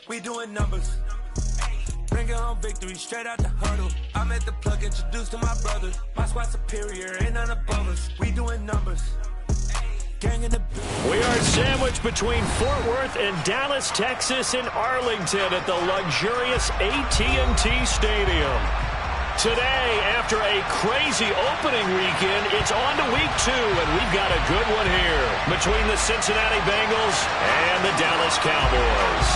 We doing numbers. Bringing home victory straight out the huddle. I'm at the plug, introduced to my brothers. My squad superior, ain't none above us. We doing numbers. Gang in the... We are sandwiched between Fort Worth and Dallas, Texas, and Arlington at the luxurious AT&T Stadium. Today, after a crazy opening weekend, it's on to week 2, and we've got a good one here between the Cincinnati Bengals and the Dallas Cowboys.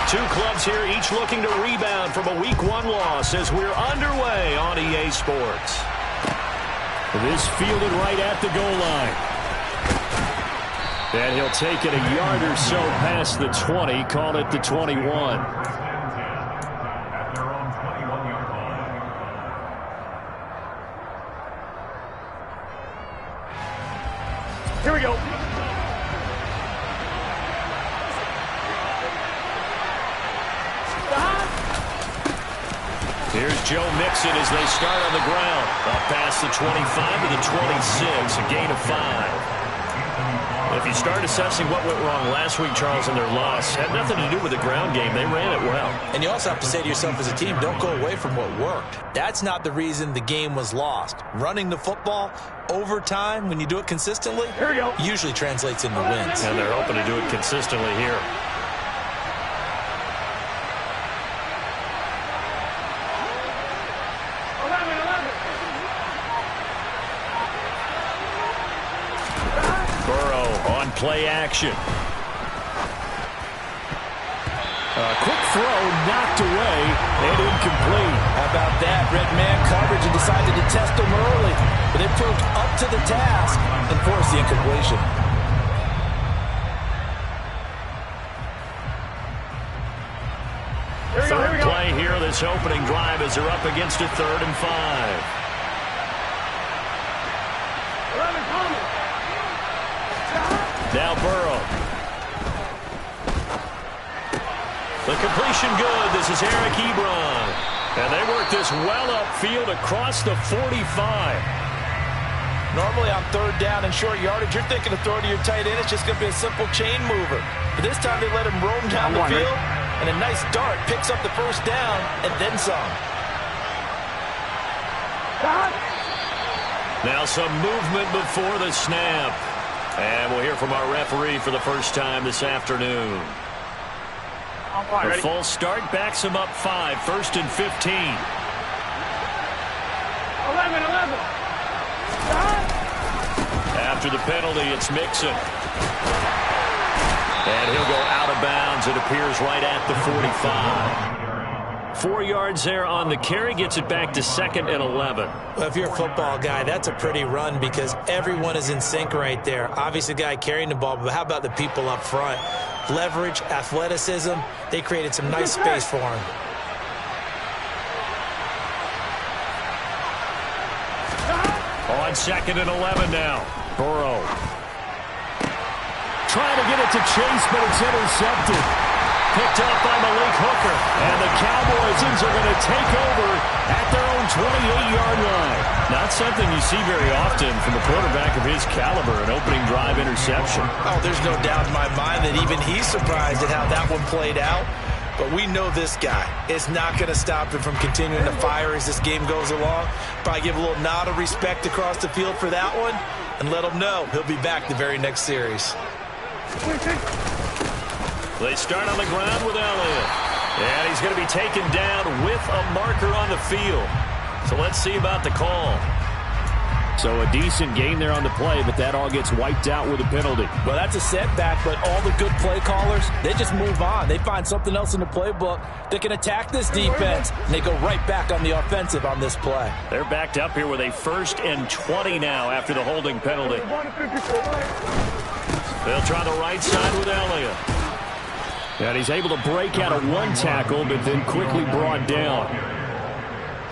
Two clubs here, each looking to rebound from a Week 1 loss as we're underway on EA Sports. This fielded right at the goal line. And he'll take it a yard or so past the 20, call it the 21. Here we go. Here's Joe Mixon as they start on the ground. Up past the 25 to the 26, a gain of 5. If you start assessing what went wrong last week, Charles, in their loss, had nothing to do with the ground game. They ran it well. And you also have to say to yourself as a team, don't go away from what worked. That's not the reason the game was lost. Running the football over time, when you do it consistently, here we go, usually translates into wins. And they're hoping to do it consistently here. Play action. Quick throw knocked away and incomplete. How about that? Red man coverage and decided to test him early. But it proved up to the task and forced the incompletion. Third play here, this opening drive as they're up against a 3rd and 5. Now Burrow. The completion good. This is Eric Ebron. And they work this well upfield across the 45. Normally on 3rd down and short yardage, you're thinking of throw to your tight end. It's just going to be a simple chain mover. But this time they let him roam down the field. And a nice dart picks up the 1st down and then some. Now some movement before the snap. And we'll hear from our referee for the first time this afternoon. The full start backs him up 5, 1st and 15. 11. After the penalty, it's Mixon. And he'll go out of bounds. It appears right at the 45. 4 yards there on the carry, gets it back to 2nd and 11. Well, if you're a football guy, that's a pretty run because everyone is in sync right there. Obviously, the guy carrying the ball, but how about the people up front? Leverage, athleticism, they created some nice space for him. On 2nd and 11 now. Burrow. Trying to get it to Chase, but it's intercepted. Picked up by Malik Hooker. And the Cowboys are going to take over at their own 28-yard line. Not something you see very often from a quarterback of his caliber, an opening drive interception. Oh, there's no doubt in my mind that even he's surprised at how that one played out. But we know this guy. It's not going to stop him from continuing to fire as this game goes along. Probably give a little nod of respect across the field for that one and let him know he'll be back the very next series. They start on the ground with Elliott. And he's going to be taken down with a marker on the field. So let's see about the call. So a decent gain there on the play, but that all gets wiped out with a penalty. Well, that's a setback, but all the good play callers, they just move on. They find something else in the playbook that can attack this defense, and they go right back on the offensive on this play. They're backed up here with a 1st and 20 now after the holding penalty. They'll try the right side with Elliott. And he's able to break out of one tackle, but then quickly brought down.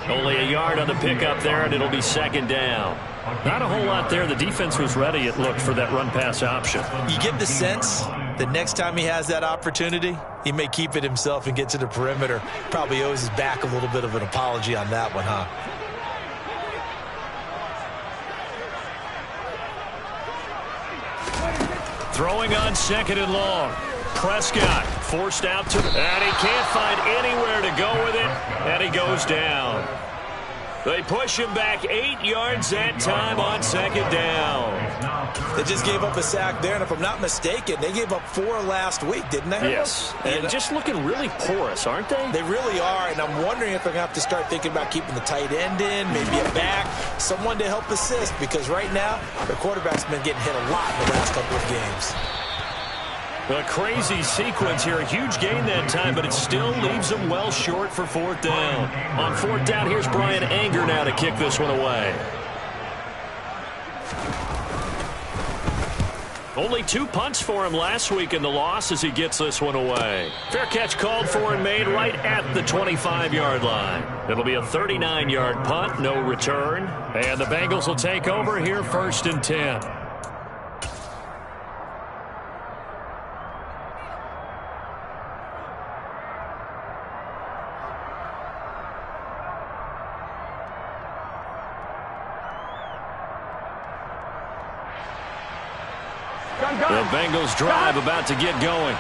Only a yard on the pickup there, and it'll be 2nd down. Not a whole lot there. The defense was ready, it looked, for that run-pass option. You get the sense that next time he has that opportunity, he may keep it himself and get to the perimeter. Probably owes his back a little bit of an apology on that one, huh? Throwing on 2nd and long. Prescott forced out to, and he can't find anywhere to go with it, and he goes down. They push him back 8 yards that time on 2nd down. They just gave up a sack there, and if I'm not mistaken, they gave up 4 last week, didn't they? Yes, and just looking really porous, aren't they? They really are, and I'm wondering if they're going to have to start thinking about keeping the tight end in, maybe a back, someone to help assist, because right now, their quarterback's been getting hit a lot in the last couple of games. A crazy sequence here. A huge gain that time, but it still leaves them well short for 4th down. On 4th down, here's Brian Anger now to kick this one away. Only 2 punts for him last week in the loss as he gets this one away. Fair catch called for and made right at the 25-yard line. It'll be a 39-yard punt, no return. And the Bengals will take over here 1st and 10. The Bengals drive about to get going.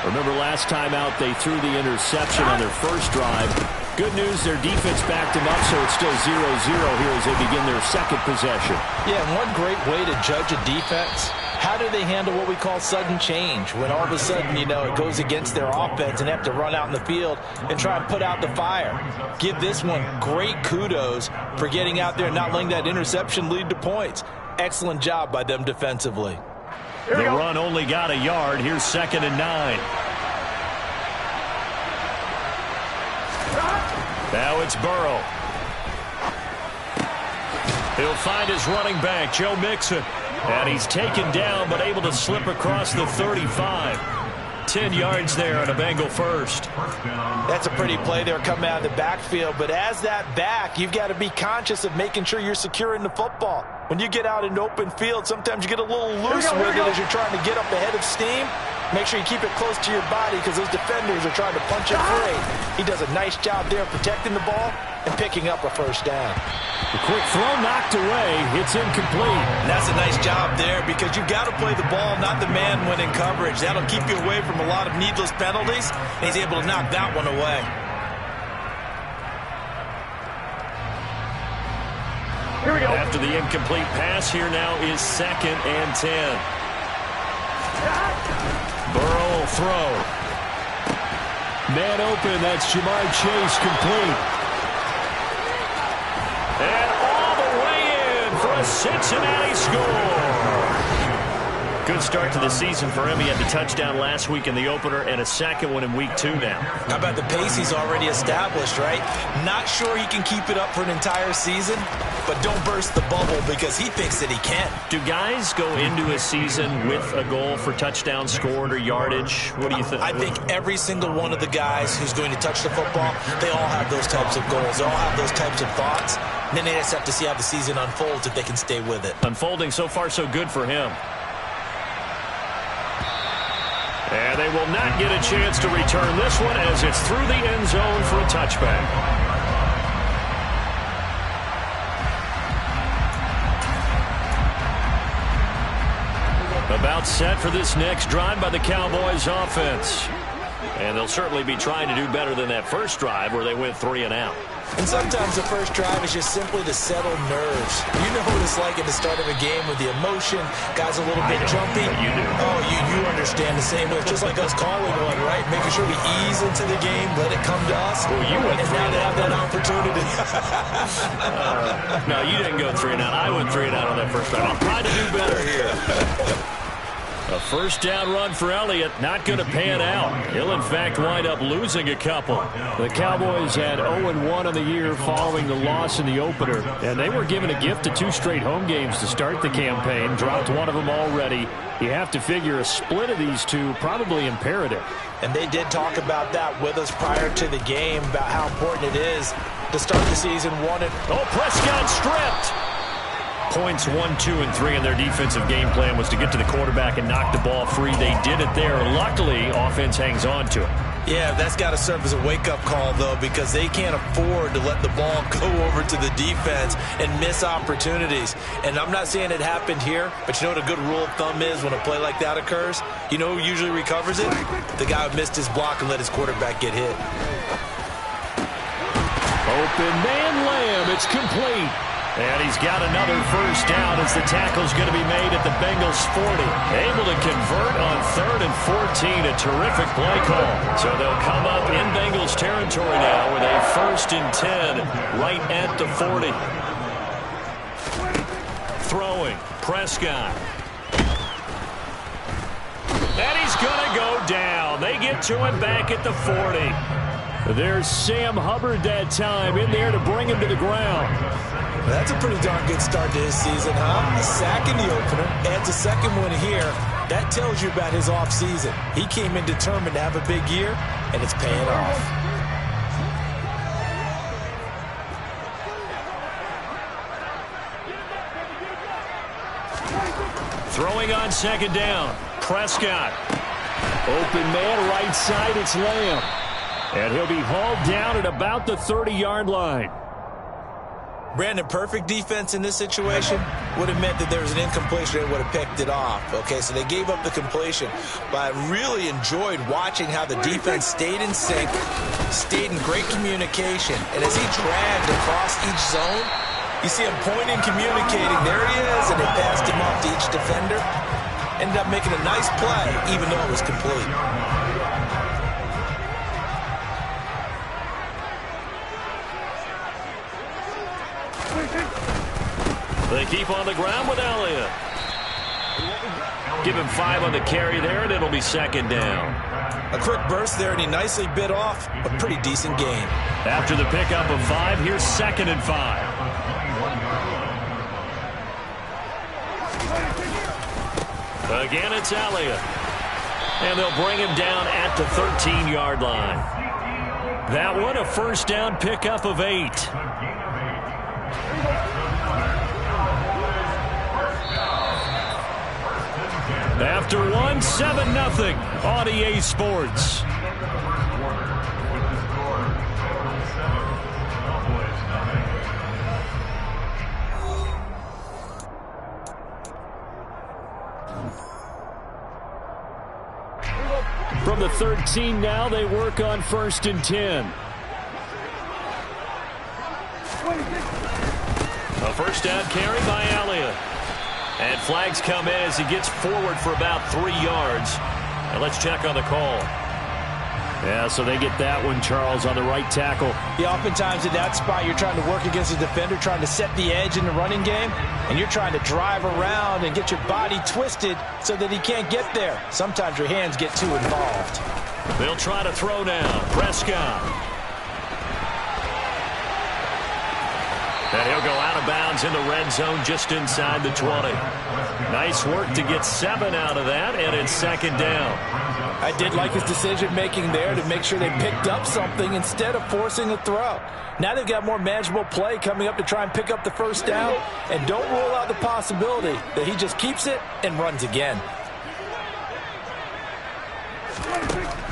Remember last time out they threw the interception on their first drive. Good news, their defense backed them up, so it's still 0-0 here as they begin their 2nd possession. Yeah, and one great way to judge a defense, how do they handle what we call sudden change? When all of a sudden, you know, it goes against their offense and they have to run out in the field and try and put out the fire. Give this one great kudos for getting out there and not letting that interception lead to points. Excellent job by them defensively. The run only got a yard. Here's 2nd and 9. Now it's Burrow. He'll find his running back, Joe Mixon. And he's taken down, but able to slip across the 35. 10 yards there on a Bengal first. That's a pretty play there coming out of the backfield. But as that back, you've got to be conscious of making sure you're securing the football. When you get out in open field, sometimes you get a little loose with it as you're trying to get up ahead of steam. Make sure you keep it close to your body because those defenders are trying to punch it free. He does a nice job there protecting the ball and picking up a 1st down. The quick throw knocked away. It's incomplete. And that's a nice job there because you've got to play the ball, not the man when in coverage. That'll keep you away from a lot of needless penalties. And he's able to knock that one away. Here we go. After the incomplete pass, here now is 2nd and 10. Burrow will throw. Man open, that's Jamar Chase, complete. And all the way in for a Cincinnati score. Good start to the season for him. He had the touchdown last week in the opener and a 2nd one in week 2 now. How about the pace he's already established, right? Not sure he can keep it up for an entire season, but don't burst the bubble because he thinks that he can. Do guys go into a season with a goal for touchdowns scored or yardage? What do you think? I think every single one of the guys who's going to touch the football, they all have those types of goals. They all have those types of thoughts. And then they just have to see how the season unfolds if they can stay with it. Unfolding so far so good for him. And they will not get a chance to return this one as it's through the end zone for a touchback. About set for this next drive by the Cowboys offense. And they'll certainly be trying to do better than that first drive where they went 3 and out. And sometimes the first drive is just simply to settle nerves. You know what it's like at the start of a game with the emotion, guys a little bit jumpy. You do. Oh, you understand the same way. It's just like us calling one, right? Making sure we ease into the game, let it come to us. Well, you went and now they have that opportunity. No, you didn't go 3 and out. I went 3 and out on that first drive. I'll try to do better here. A 1st down run for Elliott, not going to pan out. He'll, in fact, wind up losing a couple. The Cowboys had 0-1 on the year following the loss in the opener, and they were given a gift of 2 straight home games to start the campaign. Dropped one of them already. You have to figure a split of these 2 probably imperative. And they did talk about that with us prior to the game, about how important it is to start the season 1-0. Oh, Prescott stripped. Points 1, 2, and 3 in their defensive game plan was to get to the quarterback and knock the ball free. They did it there. Luckily, offense hangs on to it. Yeah, that's got to serve as a wake-up call, though, because they can't afford to let the ball go over to the defense and miss opportunities. And I'm not saying it happened here, but you know what a good rule of thumb is when a play like that occurs? You know who usually recovers it? The guy who missed his block and let his quarterback get hit. Open man Lamb, it's complete. And he's got another first down as the tackle's going to be made at the Bengals 40. Able to convert on 3rd and 14. A terrific play call. So they'll come up in Bengals territory now with a 1st and 10 right at the 40. Throwing, Prescott. And he's going to go down. They get to him back at the 40. There's Sam Hubbard that time in there to bring him to the ground. That's a pretty darn good start to his season, huh? A sack in the opener, adds a second one here. That tells you about his offseason. He came in determined to have a big year, and it's paying off. Throwing on 2nd down, Prescott. Open man right side, it's Lamb. And he'll be hauled down at about the 30-yard line. Brandon, perfect defense in this situation would have meant that there was an incompletion and would have picked it off. Okay, so they gave up the completion. But I really enjoyed watching how the defense stayed in sync, stayed in great communication. And as he dragged across each zone, you see him pointing, communicating. There he is, and they passed him off to each defender. Ended up making a nice play, even though it was complete. They keep on the ground with Elliott. Give him 5 on the carry there, and it'll be 2nd down. A quick burst there, and he nicely bit off a pretty decent gain. After the pickup of 5, here's 2nd and 5. Again, it's Elliott. And they'll bring him down at the 13-yard line. That one, a 1st down pickup of 8. After 1, 7-0 on EA Sports. From the 13 now, they work on 1st and 10. A 1st down carry by Elliott. And flags come in as he gets forward for about 3 yards. And let's check on the call. Yeah, so they get that one, Charles, on the right tackle. Yeah, oftentimes in that spot, you're trying to work against a defender, trying to set the edge in the running game, and you're trying to drive around and get your body twisted so that he can't get there. Sometimes your hands get too involved. They'll try to throw now. Prescott. And he'll go out of bounds in the red zone just inside the 20. Nice work to get 7 out of that, and it's 2nd down. I did like his decision-making there to make sure they picked up something instead of forcing a throw. Now they've got more manageable play coming up to try and pick up the 1st down, and don't rule out the possibility that he just keeps it and runs again.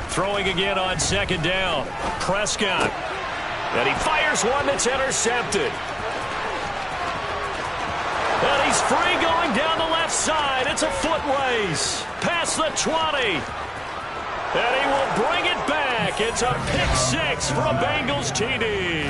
Throwing again on 2nd down. Prescott. And he fires one that's intercepted. And he's free going down the left side. It's a foot race. Past the 20. And he will bring it back. It's a pick-6 for a Bengals TD.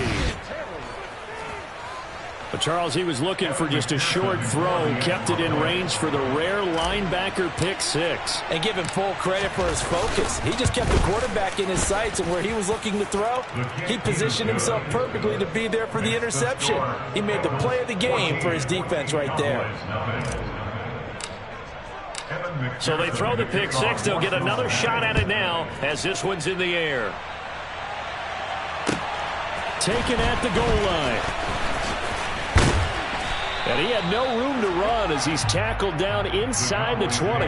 But Charles, he was looking for just a short throw. Kept it in range for the rare linebacker pick-6. And give him full credit for his focus. He just kept the quarterback in his sights, and where he was looking to throw, he positioned himself perfectly to be there for the interception. He made the play of the game for his defense right there. So they throw the pick-6. They'll get another shot at it now as this one's in the air. Taken at the goal line. And he had no room to run as he's tackled down inside the 20.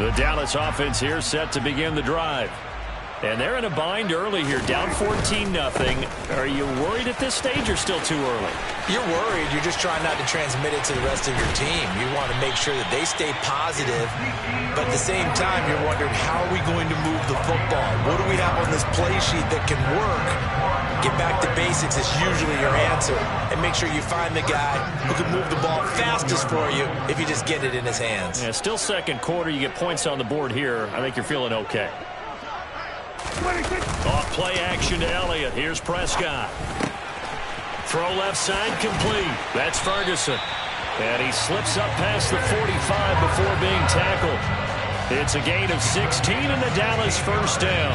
The Dallas offense here set to begin the drive. And they're in a bind early here, down 14-0. Are you worried at this stage or still too early? You're worried. You're just trying not to transmit it to the rest of your team. You want to make sure that they stay positive, but at the same time, you're wondering, how are we going to move the football? What do we have on this play sheet that can work? Get back to basics is usually your answer, and make sure you find the guy who can move the ball fastest for you if you just get it in his hands. Yeah, still second quarter. You get points on the board here. I think you're feeling okay. Off play action to Elliott. Here's Prescott. Throw left side complete. That's Ferguson. And he slips up past the 45 before being tackled. It's a gain of 16 and the Dallas first down.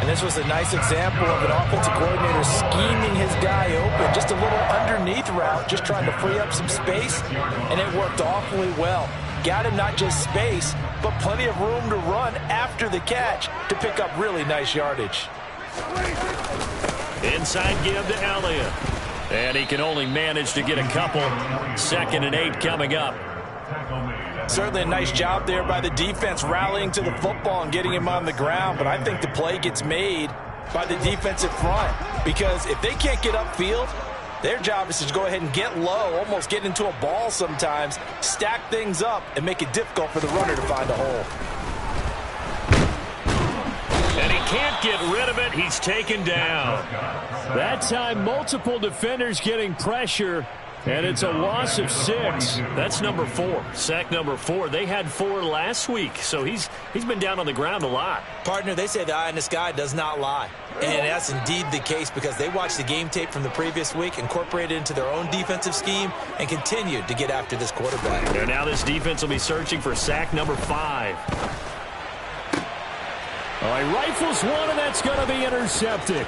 And this was a nice example of an offensive coordinator scheming his guy open. Just a little underneath route, just trying to free up some space, and it worked awfully well. Got him not just space, but plenty of room to run after the catch to pick up really nice yardage. Inside give to Elliott. And he can only manage to get a couple. 2nd and 8 coming up. Certainly a nice job there by the defense rallying to the football and getting him on the ground, but I think the play gets made by the defensive front, because if they can't get upfield, their job is to go ahead and get low, almost get into a ball sometimes, stack things up, and make it difficult for the runner to find a hole. And he can't get rid of it. He's taken down. That time, multiple defenders getting pressure, and it's a loss of 6. That's number 4. Sack number 4. They had 4 last week, so he's been down on the ground a lot. Partner, they say the eye in the sky does not lie. And that's indeed the case, because they watched the game tape from the previous week, incorporated it into their own defensive scheme, and continued to get after this quarterback. And now this defense will be searching for sack number 5. All right, rifles one, and that's going to be intercepted.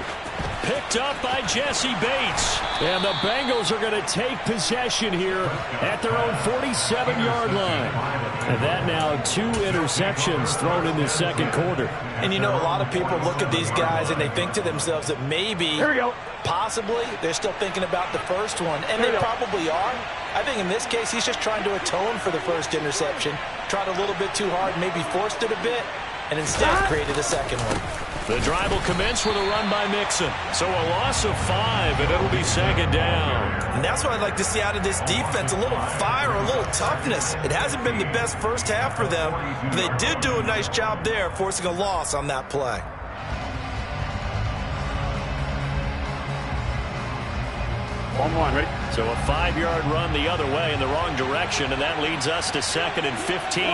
Picked up by Jesse Bates. And the Bengals are going to take possession here at their own 47-yard line. And that now 2 interceptions thrown in the second quarter. And you know, a lot of people look at these guys and they think to themselves that maybe, possibly, they're still thinking about the first one. And they probably are. I think in this case, he's just trying to atone for the first interception. Tried a little bit too hard, maybe forced it a bit, and instead created a second one. The drive will commence with a run by Mixon. So a loss of 5, and it'll be 2nd down. And that's what I'd like to see out of this defense, a little fire, a little toughness. It hasn't been the best first half for them, but they did do a nice job there, forcing a loss on that play. One, ready? So a 5-yard run the other way in the wrong direction, and that leads us to 2nd and 15.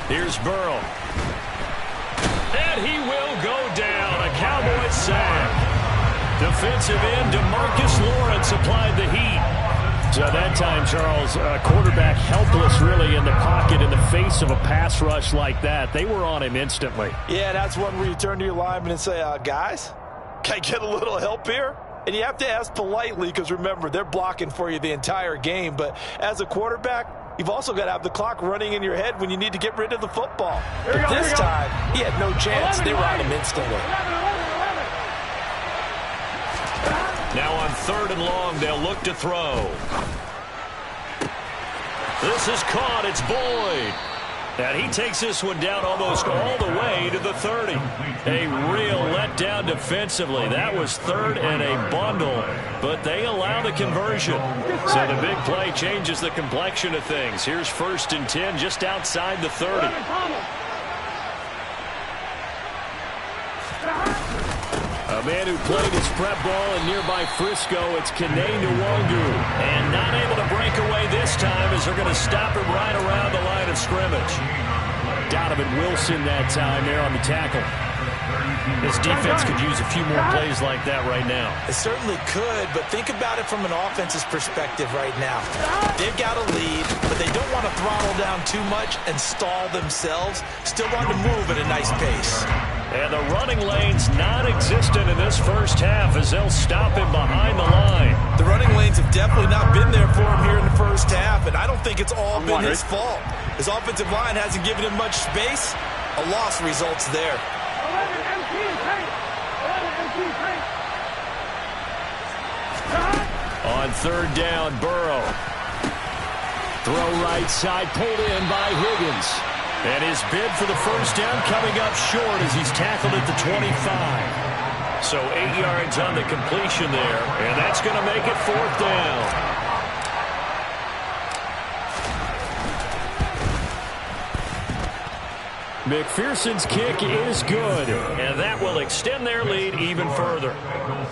Here's Burrow. And he will go down. A Cowboys sack. Defensive end DeMarcus Lawrence applied the heat. So that time, Charles, quarterback helpless really in the pocket in the face of a pass rush like that. They were on him instantly. Yeah, that's one where you turn to your lineman and say, guys, can I get a little help here? And you have to ask politely, because remember, they're blocking for you the entire game. But as a quarterback, you've also got to have the clock running in your head when you need to get rid of the football. But this time, he had no chance. They were on him instantly. Now on 3rd and long, they'll look to throw. This is caught. It's Boyd. And he takes this one down almost all the way to the 30. A real letdown defensively. That was 3rd and a bundle, but they allow the conversion. So the big play changes the complexion of things. Here's 1st and 10 just outside the 30. A man who played his prep ball in nearby Frisco, it's Kenane Nwangu. And not able to break away this time as they're going to stop him right around the line of scrimmage. Donovan Wilson that time there on the tackle. This defense could use a few more plays like that right now. It certainly could, but think about it from an offense's perspective right now. They've got a lead, but they don't want to throttle down too much and stall themselves. Still want to move at a nice pace. And the running lane's non-existent in this first half as they'll stop him behind the line. The running lanes have definitely not been there for him here in the first half, and I don't think it's all been his fault. His offensive line hasn't given him much space. A loss results there. On 3rd down, Burrow. Throw right side, pulled in by Higgins. And his bid for the first down coming up short as he's tackled at the 25. So 8 yards on the completion there, and that's going to make it 4th down. McPherson's kick is good, and that will extend their lead even further.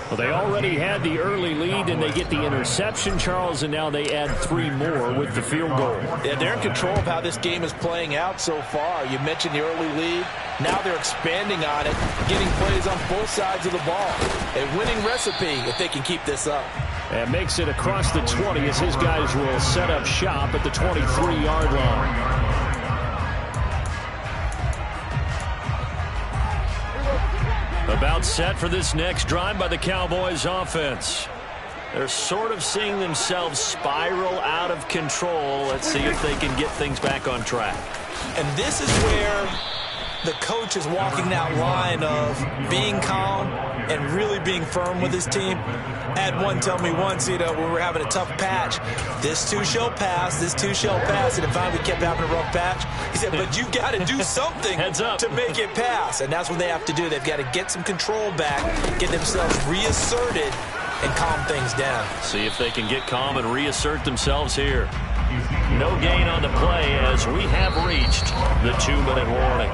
Well, they already had the early lead, and they get the interception, Charles, and now they add 3 more with the field goal. Yeah, they're in control of how this game is playing out so far. You mentioned the early lead. Now they're expanding on it, getting plays on both sides of the ball. A winning recipe if they can keep this up. And makes it across the 20 as his guys will set up shop at the 23-yard line. About set for this next drive by the Cowboys offense. They're sort of seeing themselves spiral out of control. Let's see if they can get things back on track. And this is where the coach is walking that line of being calm and really being firm with his team. I had one tell me once, when we were having a tough patch, this too shall pass, this too shall pass, and finally we kept having a rough patch. He said, but you got to do something to make it pass, and that's what they have to do. They've got to get some control back, get themselves reasserted, and calm things down. See if they can get calm and reassert themselves here. No gain on the play as we have reached the 2-minute warning.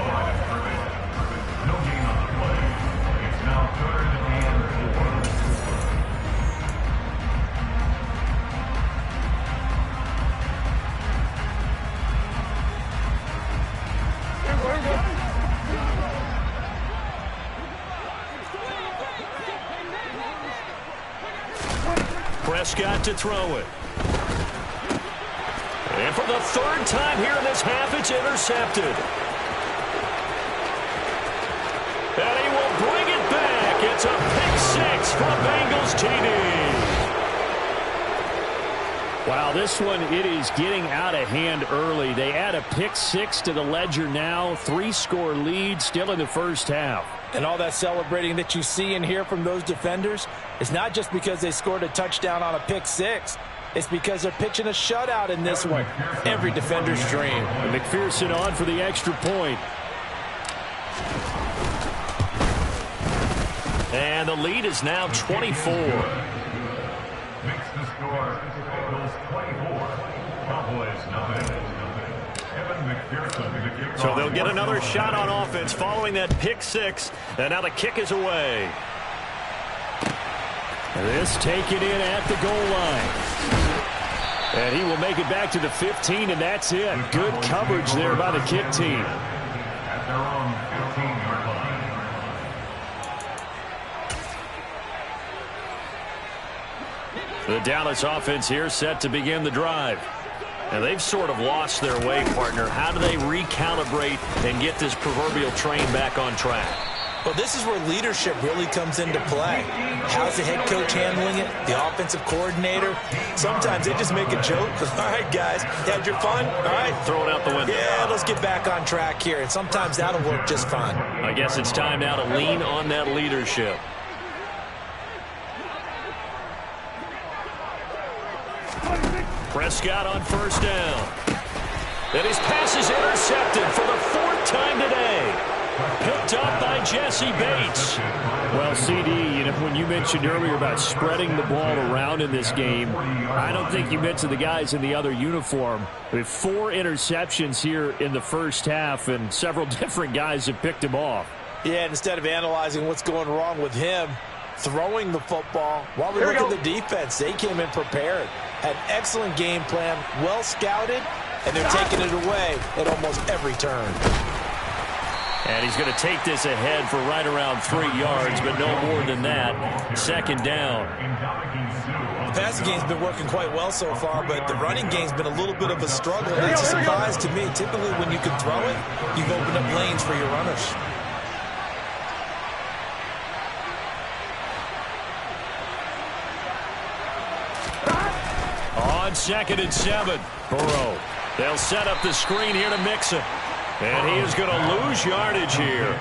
Prescott to throw it. And for the 3rd time here in this half, it's intercepted. And he will bring it back. It's a pick 6 for a Bengals TD. Wow, this one, it is getting out of hand early. They add a pick 6 to the ledger now. 3-score lead still in the first half. And all that celebrating that you see and hear from those defenders, it's not just because they scored a touchdown on a pick 6. It's because they're pitching a shutout in this one. Every defender's dream. And McPherson on for the extra point. And the lead is now 24. Makes the score, Bengals 24, Cowboys 9. So they'll get another shot on offense following that pick 6. And now the kick is away. This taken in at the goal line. And he will make it back to the 15, and that's it. Good coverage there by the kick team. At their own 15-yard line. The Dallas offense here set to begin the drive. And they've sort of lost their way, partner. How do they recalibrate and get this proverbial train back on track? Well, this is where leadership really comes into play. How's the head coach handling it? The offensive coordinator? Sometimes they just make a joke. All right, guys, you had your fun? All right. Throw it out the window. Yeah, let's get back on track here. And sometimes that'll work just fine. I guess it's time now to lean on that leadership. Prescott on first down. And his pass is intercepted for the 4th time today. Picked up by Jesse Bates. Well, CD, when you mentioned earlier about spreading the ball around in this game, I don't think you mentioned the guys in the other uniform. We have 4 interceptions here in the first half, and several different guys have picked him off. Yeah, instead of analyzing what's going wrong with him, throwing the football, while we look at the defense, they came in prepared. Had an excellent game plan, well scouted, and they're taking it away at almost every turn. And he's going to take this ahead for right around 3 yards, but no more than that. 2nd down. The passing game's been working quite well so far, but the running game's been a little bit of a struggle. That's a surprise to me. Typically, when you can throw it, you've opened up lanes for your runners. On 2nd and 7, Burrow. They'll set up the screen here to Mixon. And he is going to lose yardage here.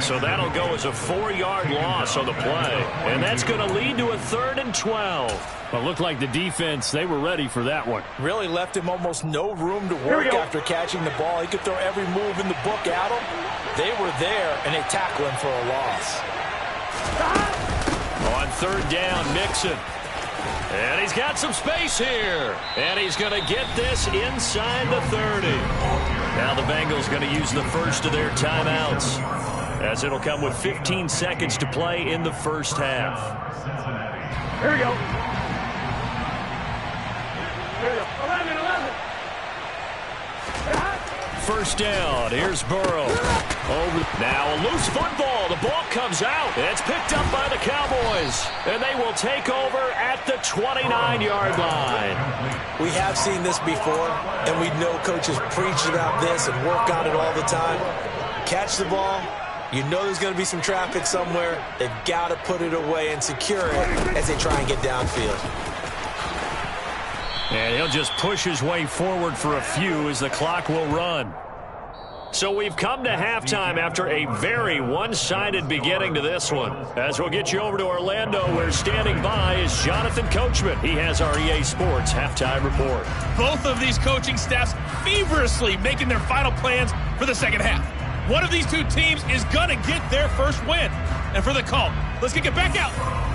So that'll go as a 4-yard loss on the play. And that's going to lead to a 3rd and 12. Well, it looked like the defense, they were ready for that one. Really left him almost no room to work after catching the ball. He could throw every move in the book at him. They were there, and they tackle him for a loss. On 3rd down, Mixon. And he's got some space here. And he's going to get this inside the 30. Now the Bengals going to use the first of their timeouts, as it'll come with 15 seconds to play in the first half. Here we go. 1st down. Here's Burrow. Now a loose football. The ball comes out. It's picked up by the Cowboys. And they will take over at the 29-yard line. We have seen this before, and we know coaches preach about this and work on it all the time. Catch the ball. You know there's going to be some traffic somewhere. They've got to put it away and secure it as they try and get downfield. And he'll just push his way forward for a few as the clock will run. So we've come to halftime after a very one-sided beginning to this one. As we'll get you over to Orlando, where standing by is Jonathan Coachman. He has our EA Sports halftime report. Both of these coaching staffs feverishly making their final plans for the second half. One of these two teams is going to get their first win. And for the call, let's kick it back out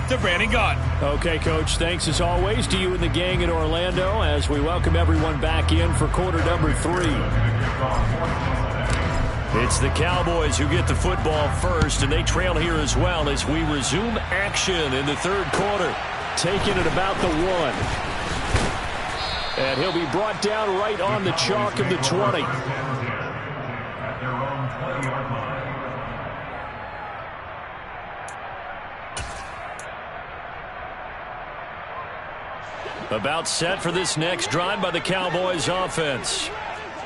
to Brandon Gaudin. Okay, Coach, thanks as always to you and the gang in Orlando as we welcome everyone back in for quarter number 3. It's the Cowboys who get the football first, and they trail here as well as we resume action in the 3rd quarter. Taking it about the 1. And he'll be brought down right on the chalk of the 20. At their own 20-yard line. About set for this next drive by the Cowboys offense.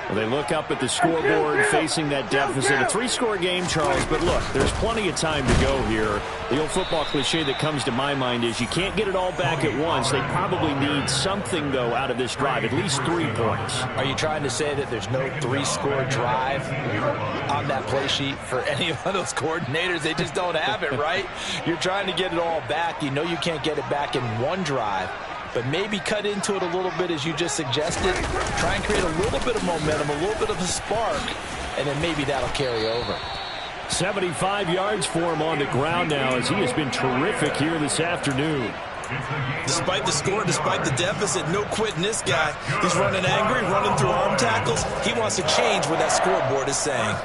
Well, they look up at the scoreboard facing that deficit. A 3-score game, Charles, but look, there's plenty of time to go here. The old football cliche that comes to my mind is you can't get it all back at once. They probably need something, though, out of this drive, at least 3 points. Are you trying to say that there's no 3-score drive on that play sheet for any of those coordinators? They just don't have it, right? You're trying to get it all back. You know you can't get it back in one drive. But maybe cut into it a little bit as you just suggested. Try and create a little bit of momentum, a little bit of a spark, and then maybe that'll carry over. 75 yards for him on the ground now as he has been terrific here this afternoon. Despite the score, despite the deficit, no quitting this guy. He's running angry, running through arm tackles. He wants to change what that scoreboard is saying.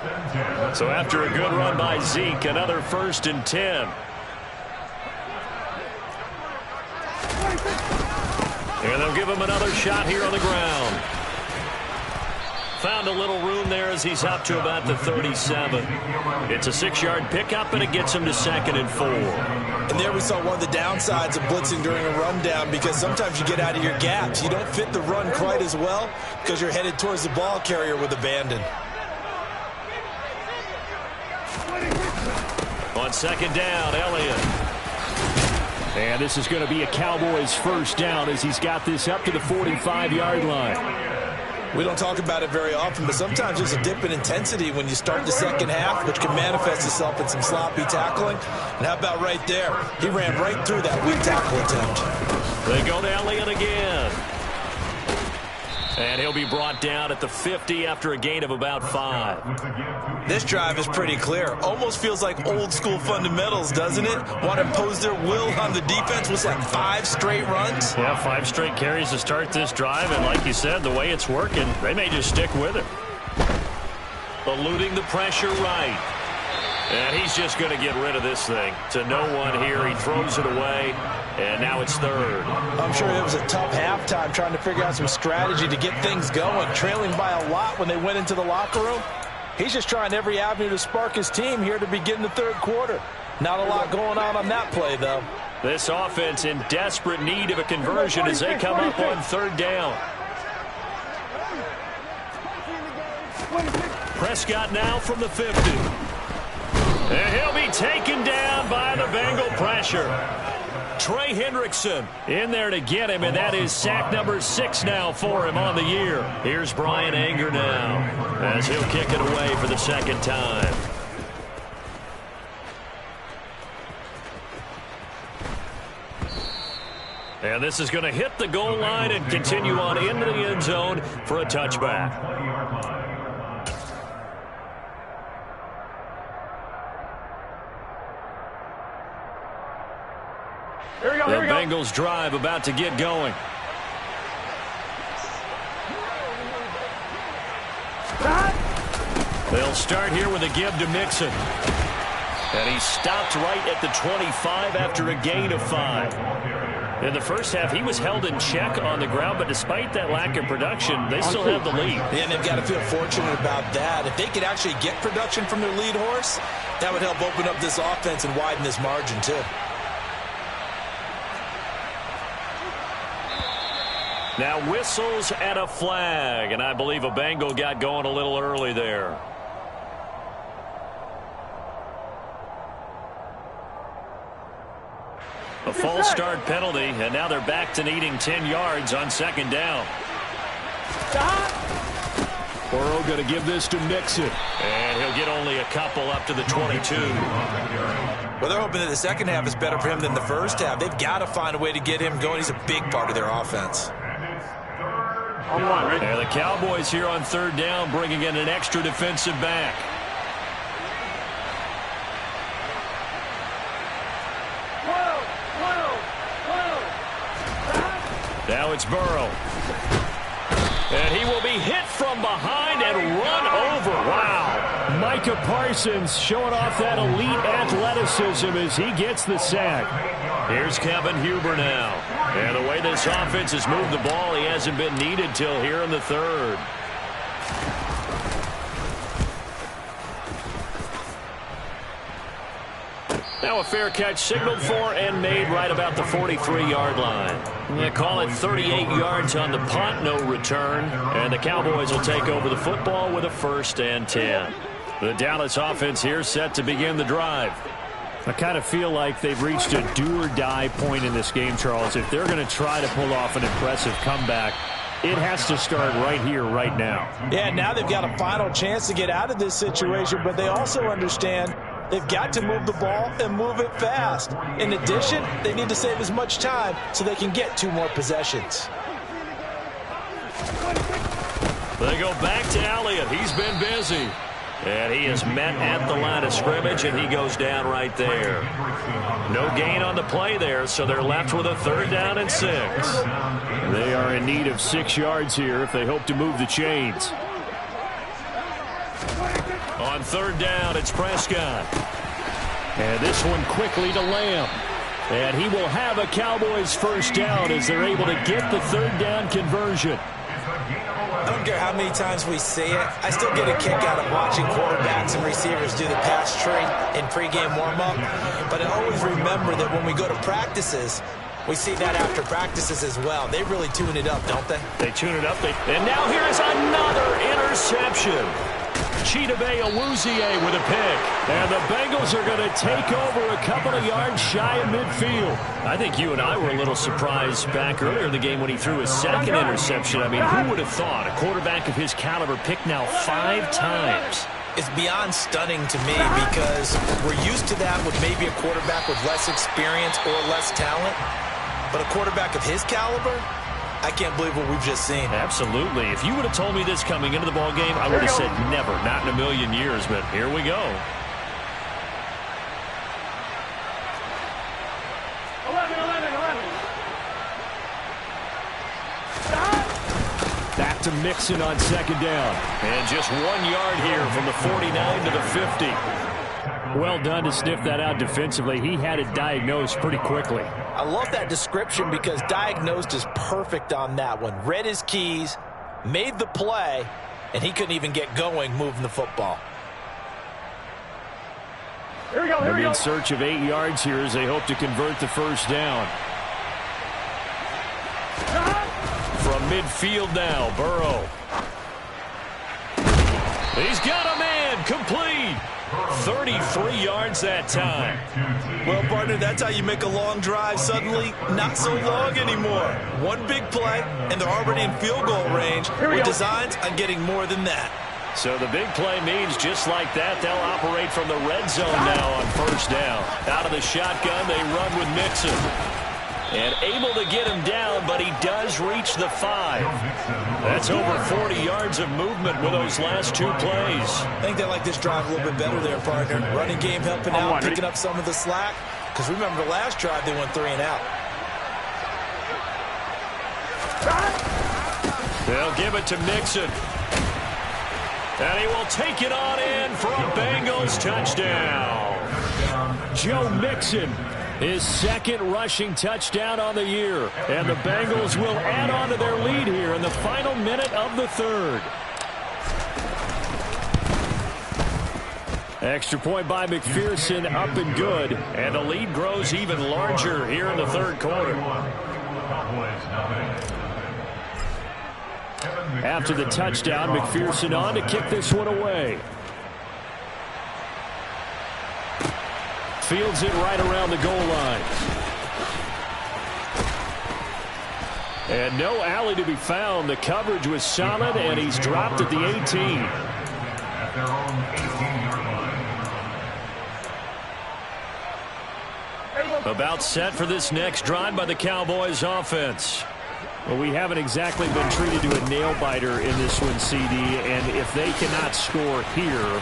So after a good run by Zeke, another 1st and 10. And they'll give him another shot here on the ground. Found a little room there as he's up to about the 37. It's a 6-yard pickup, and it gets him to 2nd and 4. And there we saw one of the downsides of blitzing during a rundown, because sometimes you get out of your gaps. You don't fit the run quite as well because you're headed towards the ball carrier with abandon. On 2nd down, Elliott. And this is going to be a Cowboys 1st down as he's got this up to the 45-yard line. We don't talk about it very often, but sometimes there's a dip in intensity when you start the second half, which can manifest itself in some sloppy tackling. And how about right there? He ran right through that weak tackle attempt. They go to Elliott again. And he'll be brought down at the 50 after a gain of about 5. This drive is pretty clear. Almost feels like old school fundamentals, doesn't it? Want to impose their will on the defense with like 5 straight runs? Yeah, 5 straight carries to start this drive. And like you said, the way it's working, they may just stick with it. Eluding the pressure right. And he's just going to get rid of this thing. To no one here. He throws it away. And now it's 3rd. I'm sure it was a tough halftime trying to figure out some strategy to get things going. Trailing by a lot when they went into the locker room. He's just trying every avenue to spark his team here to begin the 3rd quarter. Not a lot going on that play, though. This offense in desperate need of a conversion as they come up on 3rd down. Prescott now from the 50. And he'll be taken down by the Bengal pressure. Trey Hendrickson in there to get him, and that is sack number 6 now for him on the year. Here's Brian Anger now as he'll kick it away for the second time. And this is going to hit the goal line and continue on into the end zone for a touchback. The Bengals drive about to get going. They'll start here with a give to Mixon. And he stopped right at the 25 after a gain of 5. In the first half, he was held in check on the ground, but despite that lack of production, they still have the lead. And they've got to feel fortunate about that. If they could actually get production from their lead horse, that would help open up this offense and widen this margin too. Now whistles and a flag, and I believe a Bengal got going a little early there. A false start penalty, and now they're back to needing 10 yards on second down. Burrow going to give this to Mixon. And he'll get only a couple up to the 22. Well, they're hoping that the second half is better for him than the first half. They've got to find a way to get him going. He's a big part of their offense. And the Cowboys here on third down bringing in an extra defensive back. Now it's Burrow. And he will be hit from behind and run over. Wow. Micah Parsons showing off that elite athleticism as he gets the sack. Here's Kevin Huber now. And the way this offense has moved the ball, he hasn't been needed till here in the third. Now a fair catch signaled for and made right about the 43-yard line. They call it 38 yards on the punt, no return. And the Cowboys will take over the football with a 1st and 10. The Dallas offense here set to begin the drive. I kind of feel like they've reached a do-or-die point in this game, Charles. If they're going to try to pull off an impressive comeback, it has to start right here, right now. Yeah, now they've got a final chance to get out of this situation, but they also understand they've got to move the ball and move it fast. In addition, they need to save as much time so they can get 2 more possessions. They go back to Elliott. He's been busy. And he is met at the line of scrimmage, and he goes down right there. No gain on the play there, so they're left with a 3rd down and 6. They are in need of 6 yards here if they hope to move the chains. On 3rd down, it's Prescott. And this one quickly to Lamb. And he will have a Cowboys 1st down as they're able to get the 3rd down conversion. I don't care how many times we say it, I still get a kick out of watching quarterbacks and receivers do the pass tree in pregame warm-up. But I always remember that when we go to practices, we see that after practices as well. They really tune it up, don't they? They tune it up. And now here is another interception. Chidobe Awuzie with a pick. And the Bengals are going to take over a couple of yards shy of midfield. I think you and I were a little surprised back earlier in the game when he threw his 2nd interception. I mean, who would have thought a quarterback of his caliber picked now 5 times? It's beyond stunning to me because we're used to that with maybe a quarterback with less experience or less talent. But a quarterback of his caliber, I can't believe what we've just seen. Absolutely. If you would have told me this coming into the ball game, I would have said never, not in a million years. But here we go. 11. Back to Mixon on 2nd down. And just 1 yard here from the 49 to the 50. Well done to sniff that out defensively. He had it diagnosed pretty quickly. I love that description because diagnosed is perfect on that one. Read his keys, made the play, and he couldn't even get going moving the football. Here we go. They're in search of 8 yards here as they hope to convert the 1st down. From midfield now, Burrow. He's got a man complete. 33 yards. yards that time. Well, partner, that's how you make a long drive suddenly not so long anymore. One big play, and they're already in field goal range with designs on getting more than that. So the big play means just like that, they'll operate from the red zone now on first down. Out of the shotgun, they run with Mixon. And able to get him down, but he does reach the 5. That's over 40 yards of movement with those last 2 plays. I think they like this drive a little bit better there, partner. Running game helping out, picking up some of the slack. Because remember, the last drive, they went 3 and out. They'll give it to Mixon. And he will take it on in for a Bengals touchdown. Joe Mixon, his second rushing touchdown on the year. And the Bengals will add on to their lead here in the final minute of the third. Extra point by McPherson, up and good. And the lead grows even larger here in the third quarter. After the touchdown, McPherson on to kick this one away. Fields it right around the goal line. And no alley to be found. The coverage was solid, and he's dropped at the 18. At their own 18-yard line. About set for this next drive by the Cowboys offense. Well, we haven't exactly been treated to a nail-biter in this one, CD, and if they cannot score here,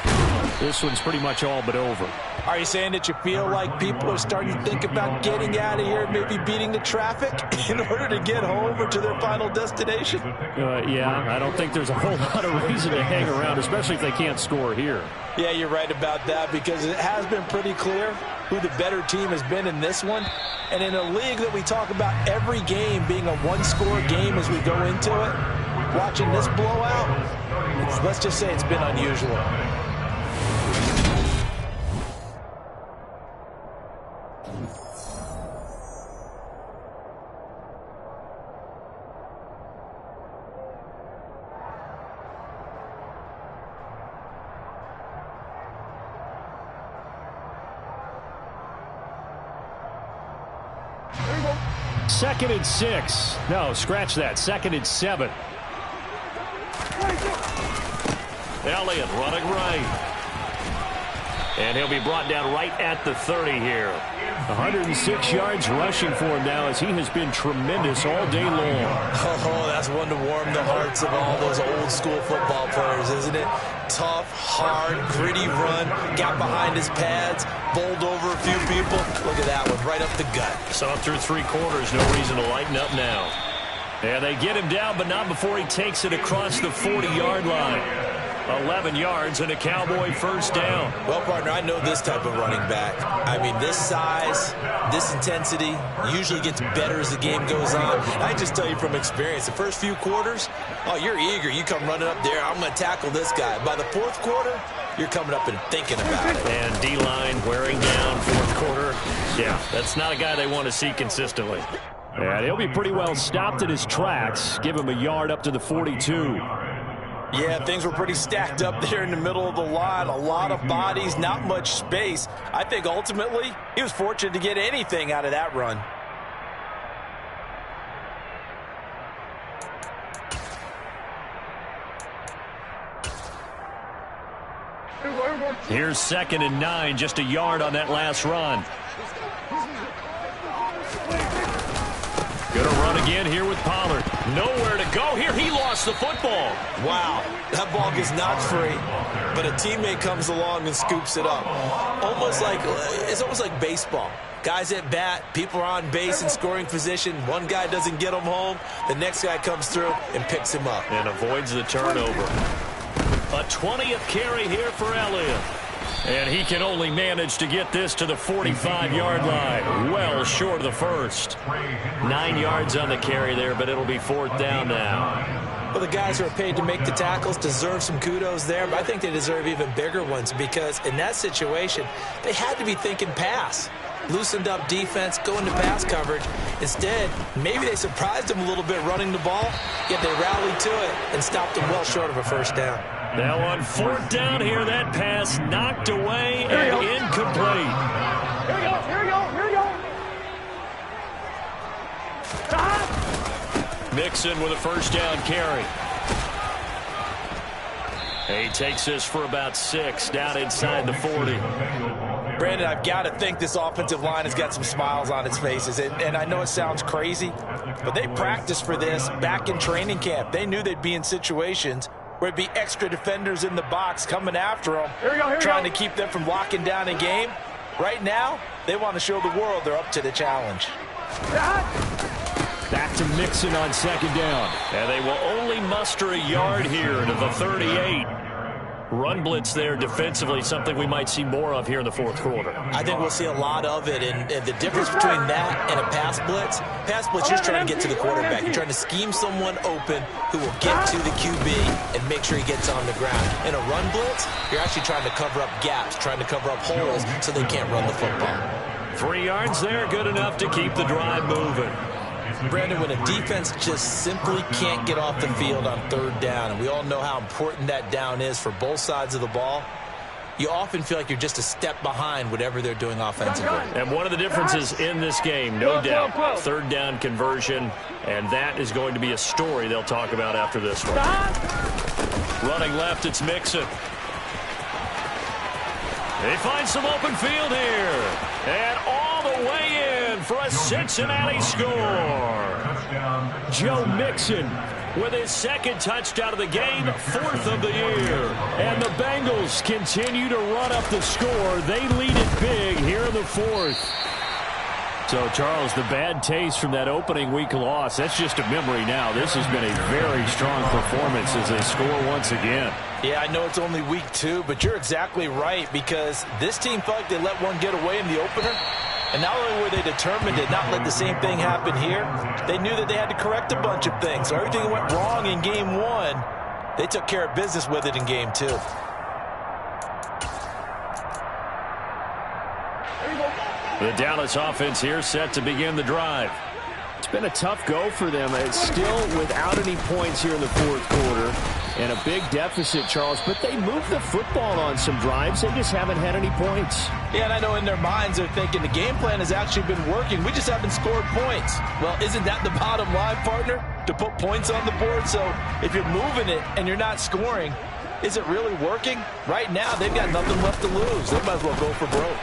this one's pretty much all but over. Are you saying that you feel like people are starting to think about getting out of here, maybe beating the traffic in order to get home or to their final destination? Yeah, I don't think there's a whole lot of reason to hang around, especially if they can't score here. Yeah, you're right about that, because it has been pretty clear who the better team has been in this one. And in a league that we talk about every game being a one-score game as we go into it, watching this blowout, let's just say it's been unusual. Second and 6. No, scratch that. Second and 7. Elliott running right. And he'll be brought down right at the 30 here. 106 yards rushing for him now as he has been tremendous all day long. Oh, that's one to warm the hearts of all those old school football players, isn't it? Tough, hard, gritty run, got behind his pads, bowled over a few people. Look at that one, right up the gut. Saw through 3 quarters, no reason to lighten up now. And they get him down, but not before he takes it across the 40-yard line. 11 yards and a Cowboy first down. Well, partner, I know this type of running back. I mean, this size, this intensity usually gets better as the game goes on. I just tell you from experience, the first few quarters, oh, you're eager. You come running up there, I'm going to tackle this guy. By the 4th quarter, you're coming up and thinking about it. And D-line wearing down 4th quarter. Yeah, that's not a guy they want to see consistently. And he'll be pretty well stopped in his tracks. Give him a yard up to the 42. Yeah, things were pretty stacked up there in the middle of the line. A lot of bodies, not much space. I think ultimately he was fortunate to get anything out of that run. Here's 2nd and 9, just a yard on that last run. Gonna run again here with Pollard. Nowhere to go here. He lost the football. Wow, that ball gets knocked free, but a teammate comes along and scoops it up. It's almost like baseball. Guys at bat, people are on base in scoring position. One guy doesn't get him home. The next guy comes through and picks him up. And avoids the turnover. A 20th carry here for Elliott. And he can only manage to get this to the 45-yard line. Well short of the first. 9 yards on the carry there, but it'll be 4th down now. Well, the guys who are paid to make the tackles deserve some kudos there, but I think they deserve even bigger ones because in that situation, they had to be thinking pass. Loosened up defense, going to pass coverage. Instead, maybe they surprised them a little bit running the ball, yet they rallied to it and stopped them well short of a first down. Now on 4th down here, that pass knocked away and incomplete. Mixon with a first down carry. He takes this for about 6 down inside the 40. Brandon, I've got to think this offensive line has got some smiles on its faces. And I know it sounds crazy, but they practiced for this back in training camp. They knew they'd be in situations where it'd be extra defenders in the box coming after them, trying to keep them from locking down a game. Right now, they want to show the world they're up to the challenge. Back to Mixon on second down. And they will only muster a yard here to the 38. Run blitz there defensively, something we might see more of here in the fourth quarter. I think we'll see a lot of it, and the difference between that and a pass blitz, you're trying to get to the quarterback. You're trying to scheme someone open who will get to the QB and make sure he gets on the ground. In a run blitz, you're actually trying to cover up gaps, trying to cover up holes so they can't run the football. 3 yards there, good enough to keep the drive moving. Brandon, when a defense just simply can't get off the field on third down, and we all know how important that down is for both sides of the ball, you often feel like you're just a step behind whatever they're doing offensively. And one of the differences in this game, no doubt, third down conversion, and that is going to be a story they'll talk about after this one. Running left, it's Mixon. They find some open field here. And all the way in for a Cincinnati score. Joe Mixon with his second touchdown of the game, 4th of the year. And the Bengals continue to run up the score. They lead it big here in the 4th. So, Charles, the bad taste from that opening week loss, that's just a memory now. This has been a very strong performance as they score once again. Yeah, I know it's only week 2, but you're exactly right, because this team felt like they let one get away in the opener. And not only were they determined to not let the same thing happen here, they knew that they had to correct a bunch of things. So everything that went wrong in game 1, they took care of business with it in game 2. The Dallas offense here set to begin the drive. It's been a tough go for them. It's still without any points here in the fourth quarter and a big deficit, Charles, but they moved the football on some drives. They just haven't had any points. Yeah, and I know in their minds they're thinking the game plan has actually been working. We just haven't scored points. Well, isn't that the bottom line, partner? To put points on the board? So if you're moving it and you're not scoring, is it really working? Right now, they've got nothing left to lose. They might as well go for broke.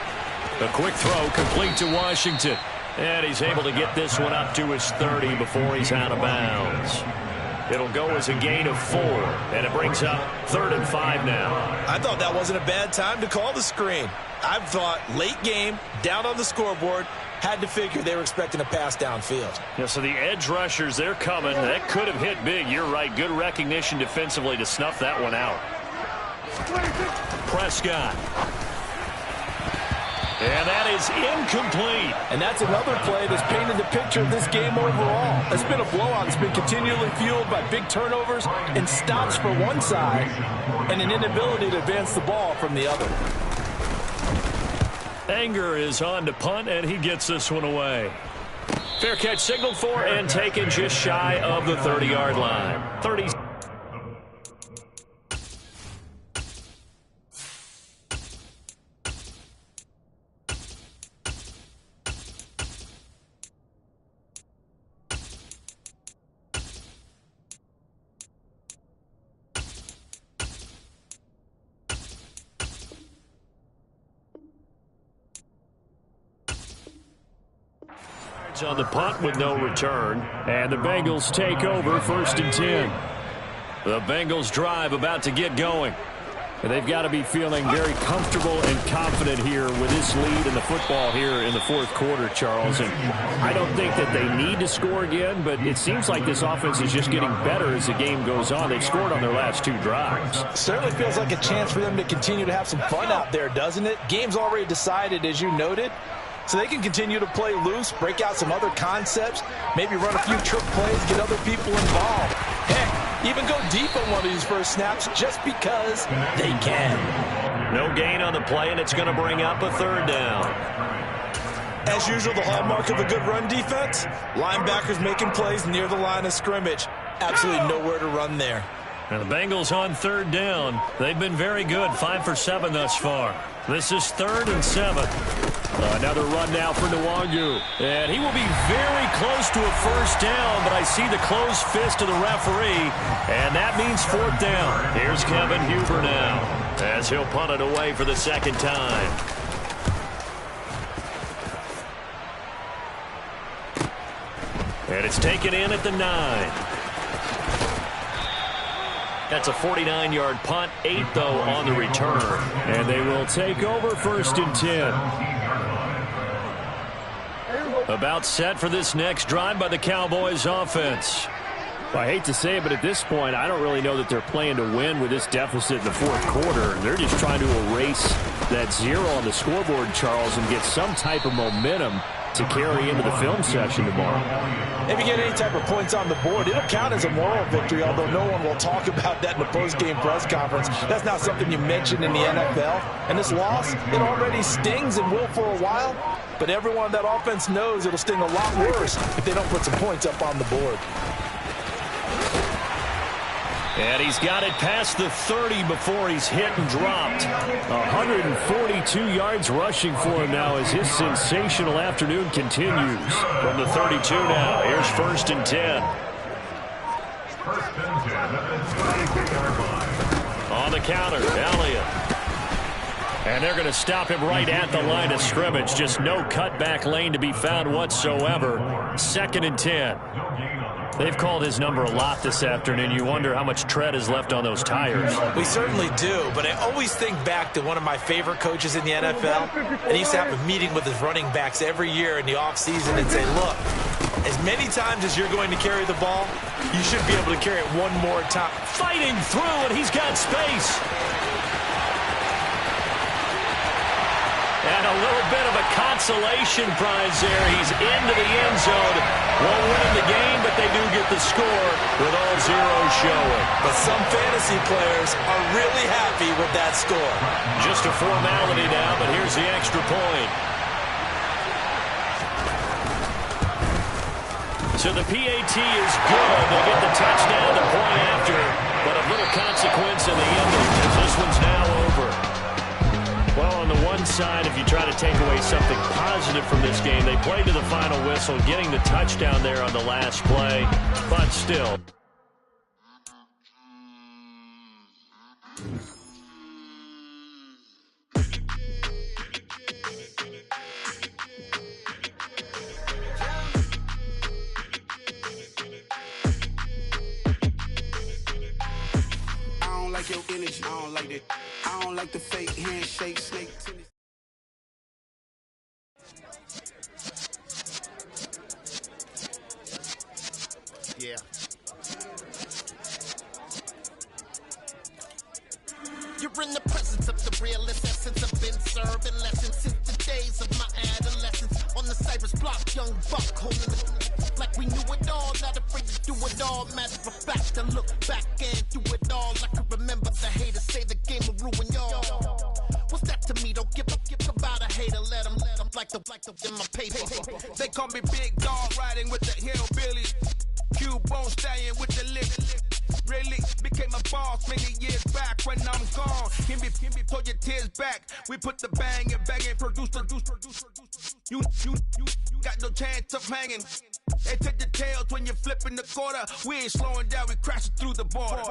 A quick throw complete to Washington. And he's able to get this one up to his 30 before he's out of bounds. It'll go as a gain of 4, and it brings up 3rd and 5 now. I thought that wasn't a bad time to call the screen. I thought late game, down on the scoreboard, had to figure they were expecting a pass downfield. Yeah, so the edge rushers, they're coming. That could have hit big. You're right. Good recognition defensively to snuff that one out. Prescott. And that is incomplete. And that's another play that's painted the picture of this game overall. It's been a blowout. It's been continually fueled by big turnovers and stops for one side and an inability to advance the ball from the other. Anger is on to punt, and he gets this one away. Fair catch signaled for and taken just shy of the 30-yard line. 30. On the punt with no return, and the Bengals take over 1st and 10. The Bengals drive about to get going. And they've got to be feeling very comfortable and confident here with this lead in the football here in the fourth quarter, Charles. And I don't think that they need to score again, but it seems like this offense is just getting better as the game goes on. They've scored on their last 2 drives. Certainly feels like a chance for them to continue to have some fun out there, doesn't it? Game's already decided, as you noted. So they can continue to play loose, break out some other concepts, maybe run a few trick plays, get other people involved. Heck, even go deep on one of these first snaps just because they can. No gain on the play, and it's going to bring up a 3rd down. As usual, the hallmark of a good run defense, linebackers making plays near the line of scrimmage. Absolutely nowhere to run there. And the Bengals on 3rd down. They've been very good, 5 for 7 thus far. This is 3rd and 7. Another run now for Nwangu. And he will be very close to a first down, but I see the closed fist of the referee, and that means fourth down. Here's Kevin Huber now, as he'll punt it away for the second time. And it's taken in at the 9. That's a 49-yard punt, 8 though on the return. And they will take over first and 10. About set for this next drive by the Cowboys offense. Well, I hate to say it, but at this point, I don't really know that they're playing to win with this deficit in the fourth quarter. They're just trying to erase that 0 on the scoreboard, Charles, and get some type of momentum to carry into the film session tomorrow. If you get any type of points on the board, it'll count as a moral victory, although no one will talk about that in the post-game press conference. That's not something you mention in the NFL. And this loss, it already stings and will for a while, but everyone on that offense knows it'll sting a lot worse if they don't put some points up on the board. And he's got it past the 30 before he's hit and dropped. 142 yards rushing for him now as his sensational afternoon continues. From the 32 now, here's first and 10. First and 10 at the 26-yard line. On the counter, Elliott. And they're going to stop him right at the line of scrimmage. Just no cutback lane to be found whatsoever. Second and 10. They've called his number a lot this afternoon. You wonder how much tread is left on those tires. We certainly do, but I always think back to one of my favorite coaches in the NFL, and he used to have a meeting with his running backs every year in the offseason and say, look, as many times as you're going to carry the ball, you should be able to carry it one more time. Fighting through, and he's got space. And a little bit of a consolation prize there. He's into the end zone. Won't win the game, but they do get the score with all zeros showing. But some fantasy players are really happy with that score. Just a formality now, but here's the extra point. So the PAT is good. They get the touchdown the point after, but a little consequence in the ending as this one's now over. Well, on the one side, if you try to take away something positive from this game, they played to the final whistle, getting the touchdown there on the last play, but still. I don't like your energy. I don't like that. I don't like the fake handshake, snake tennis. Yeah. You're in the presence of the realest essence. I've been serving lessons since the days of my adolescence. On the Cypress block, young buck holding it like we knew it all. Not afraid to do it all. Matter of fact, I look back and do it all. I can remember the haters say the game will ruin y'all. What's that to me? Don't give about a hater. Let them like the in my paper. They call me Big Dog, riding with the hillbillies. Cubone stallion with the lick. Really became a boss many years back when I'm gone. Give me, pull your tears back. We put the bang and produce. You got no chance of hanging. They take the tails when you're flipping the quarter. We ain't slowing down, we crashing through the border.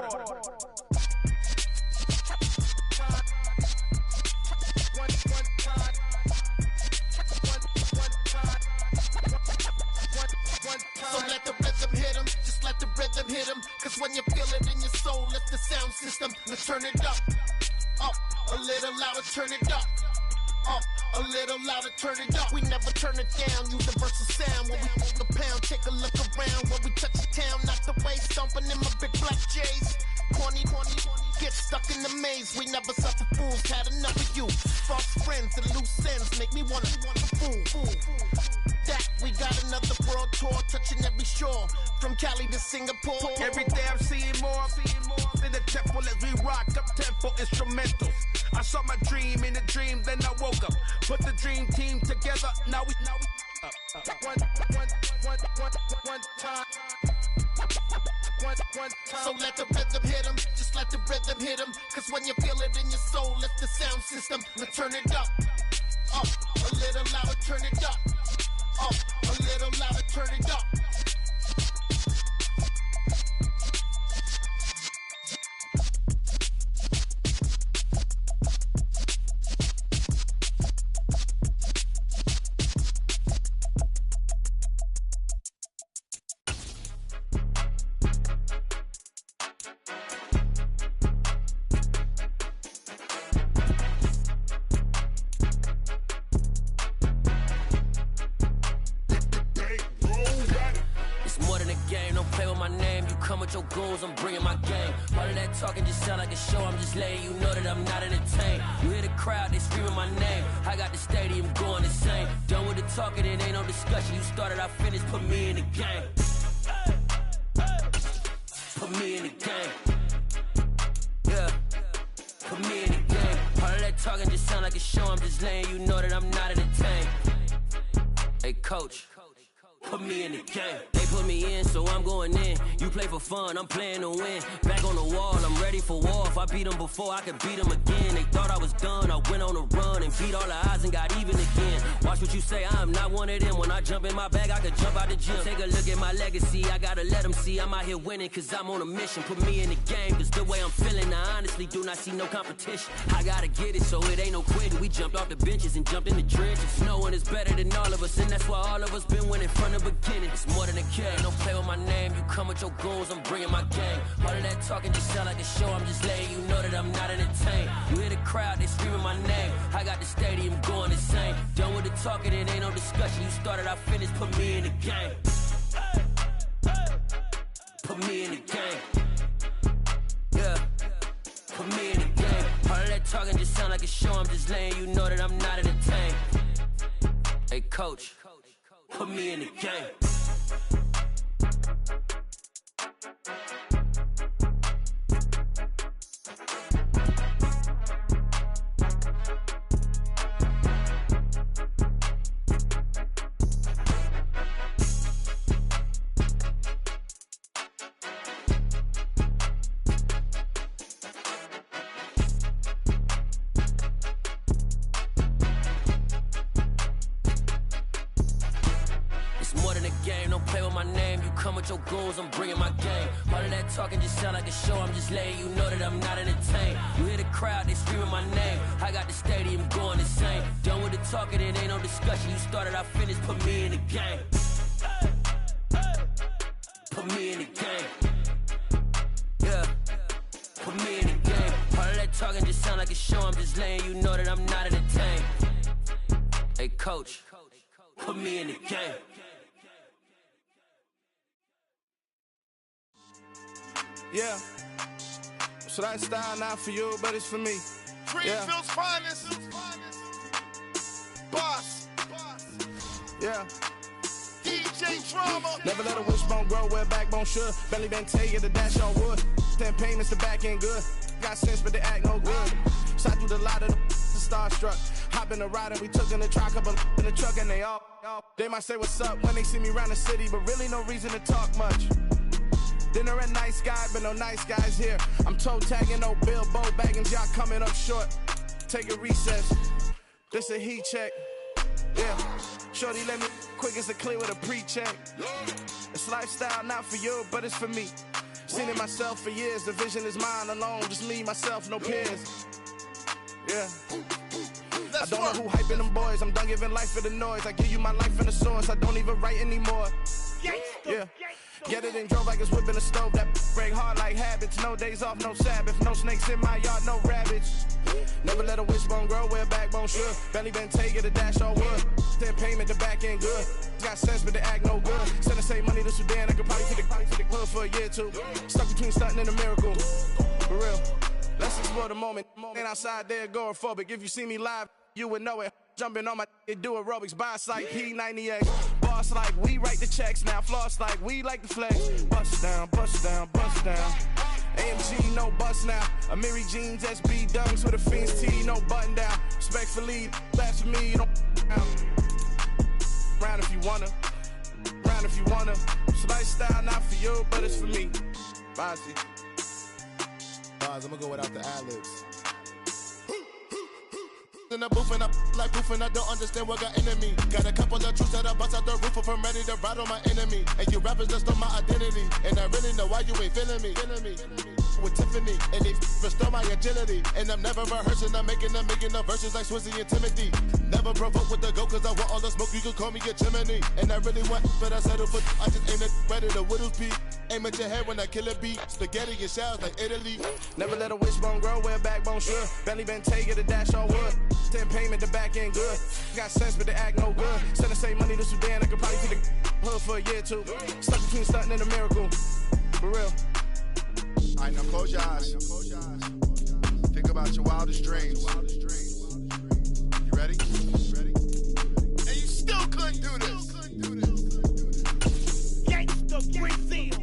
So let the rhythm hit him, just let the rhythm hit him. Cause when you feel it in your soul, lift the sound system. Let's turn it up, a little louder, turn it up, a little louder, turn it up. We never turn it down, universal sound. When we move the pound, take a look around. When we touch the town, knock the way, stomping in my big black J's. Corny, get stuck in the maze. We never suffer fools, had enough of you. False friends and loose ends make me wanna fool. That we got another world tour, touching every shore, from Cali to Singapore. Every day I'm seeing more in the temple as we rock up tempo instrumentals. I saw my dream in a dream, then I woke up. Put the dream team together, now we one time. So let the rhythm hit him, just let the rhythm hit him. Cause when you feel it in your soul, lift the sound system, let's turn it up, a little little louder, turn it up. Up, a little louder, turn it up. Your goons, I'm bringing my game. All of that talking just sound like a show. I'm just letting you know that I'm not entertained. You hear the crowd, they screaming my name. I got the stadium going insane. Done with the talking, it ain't no discussion. You started, I finished, put me in the game. Put me in the game. Yeah, put me in the game. All of that talking just sound like a show. I'm just letting you know that I'm not entertained. Hey, coach, put me in the game. They put me in, so I'm going in. You play for fun, I'm playing to win. Back on the wall, I'm ready for war. If I beat them before, I could beat them again. They thought I was done, I went on a run and beat all the odds and got even again. Watch what you say, I'm not one of them. When I jump in my bag, I could jump out the gym. Take a look at my legacy, I gotta let them see I'm out here winning, cause I'm on a mission. Put me in the game, cause the way I'm feeling, I honestly do not see no competition. I gotta get it, so it ain't no quitting. We jumped off the benches and jumped in the trenches. No one is better than all of us, and that's why all of us been winning from the beginning. It's more than a game, don't play with my name. You come with your goons, I'm bringing my game. All of that talking just sound like a show. I'm just letting you know that I'm not entertained. You hear the crowd, they screaming my name. I got the stadium going insane. Done with the talking, it ain't no discussion. You started, I finished, put me in the game. Put me in the game. Yeah, put me in the game. All of that talking just sound like a show. I'm just letting you know that I'm not entertained. Hey, coach, put me in the game. Your goals, I'm bringing my game. All of that talking just sound like a show. I'm just letting you know that I'm not entertained. You hear the crowd, they screaming my name. I got the stadium going insane. Done with the talking, it ain't no discussion. You started, I finished, put me in the game. Put me in the game. Yeah, put me in the game. All of that talking just sound like a show. I'm just letting you know that I'm not entertained. Hey, coach, put me in the game. Yeah, so that style not for you, but it's for me. Greenfield's finest. Boss. Yeah. DJ Drama. Never let a wishbone grow where a backbone should. Belly been taking the dash on wood. 10 payments, the back end good. Got sense, but they act no good. Shot through the lot of the starstruck. Hop in the ride and we took in the truck, couple in the truck, and they might say what's up when they see me around the city, but really no reason to talk much. Dinner at nice guy, but no nice guys here. I'm toe tagging, no Bilbo Baggins, y'all coming up short. Take a recess, this a heat check. Yeah, shorty let me quick as a clear with a pre-check. It's lifestyle not for you, but it's for me. Seen it myself for years, the vision is mine alone. Just me, myself, no peers. Yeah. I don't know who hyping them boys, I'm done giving life for the noise. I give you my life in the source, I don't even write anymore. Yeah. Get it and drove like it's whipping a stove. That break hard like habits. No days off, no Sabbath. No snakes in my yard, no rabbits. Never let a wishbone grow where a backbone should. Belly been taking the dash on wood. 10 payment, the back end good. Got sense, but they act no good. Send the same money to Sudan. I could probably take the club for a year or two. Stuck between stunting and a miracle. For real. Let's explore the moment. Ain't outside there agoraphobic. If you see me live, you would know it. Jumping on my do aerobics, boss like P90X. Boss like we write the checks now. Floss like we like the flex. Bust down, bust down, bust down. AMG, no bust now. Amiri jeans, SB dunks with a Fiends T, no button down. Respectfully, that's for me, don't down. Round if you wanna, round if you wanna. It's lifestyle not for you, but it's for me. Bossy. Boz, I'm gonna go without the ad-libs. in the booth and I like proof and I don't understand what got into me. Got a couple of truths that I bust out the roof if I'm ready to ride on my enemy. And you rappers just on my identity. And I really know why you ain't feeling me. With Tiffany, and they restore my agility. And I'm never rehearsing, I'm making the verses like Swizzy and Timothy. Never provoke with the go, cause I want all the smoke, you can call me a chimney. And I really want, but I settle for, I just ain't ready to whittles beat. Aim at your head when I kill a beat. Spaghetti and shells like Italy. Never let a wishbone grow where a backbone should. Belly been taken to dash all wood. 10 payment, the back end good. Got sense, but the act no good. Send the same money to Sudan, I could probably see the hood for a year or two. Stuck between stunting and a miracle. For real. All right, now close your eyes. Think about your wildest dreams. You ready? And you still couldn't do this. Gangsta Brazil.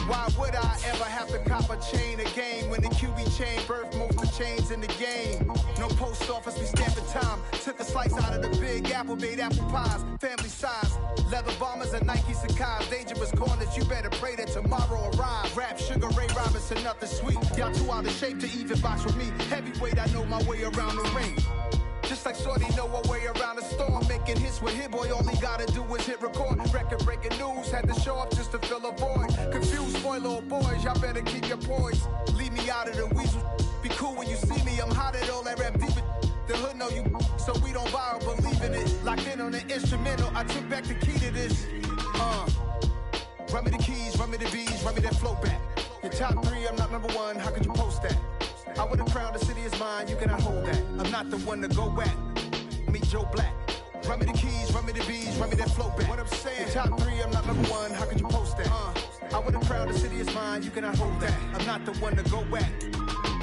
Why would I ever have to cop a chain again when the QB chain birthed most of the chains in the game? No post office, we stamping time. Took a slice out of the big apple, made apple pies, family size. Leather bombers and Nike Sacai's. Dangerous corners, you better pray that tomorrow arrives. Rap, Sugar Ray Robinson, nothing sweet. Y'all too out of shape to even box with me. Heavyweight, I know my way around the ring. Just like Shorty know her way around the storm. Making hits with Hit Boy, all he gotta do is hit record. Record breaking news, had to show up just to fill a void. Confused boy, little boys, y'all better keep your poise. Leave me out of the weasel. Be cool when you see me, I'm hot at all that rap deep. The hood know you, so we don't borrow, believe in it. Locked in on the instrumental, I took back the key to this. Run me the keys, run me the bees, run me that flow back. Your top 3, I'm not number 1, how could you post that? I would have crowned the city is mine, you cannot hold that. I'm not the one to go at. Meet Joe Black. Run me the keys, run me the bees, run me that flow back. What I'm saying, your top 3, I'm not number 1, how could you post that? I would have crowned the city is mine, you cannot hold that. I'm not the one to go at.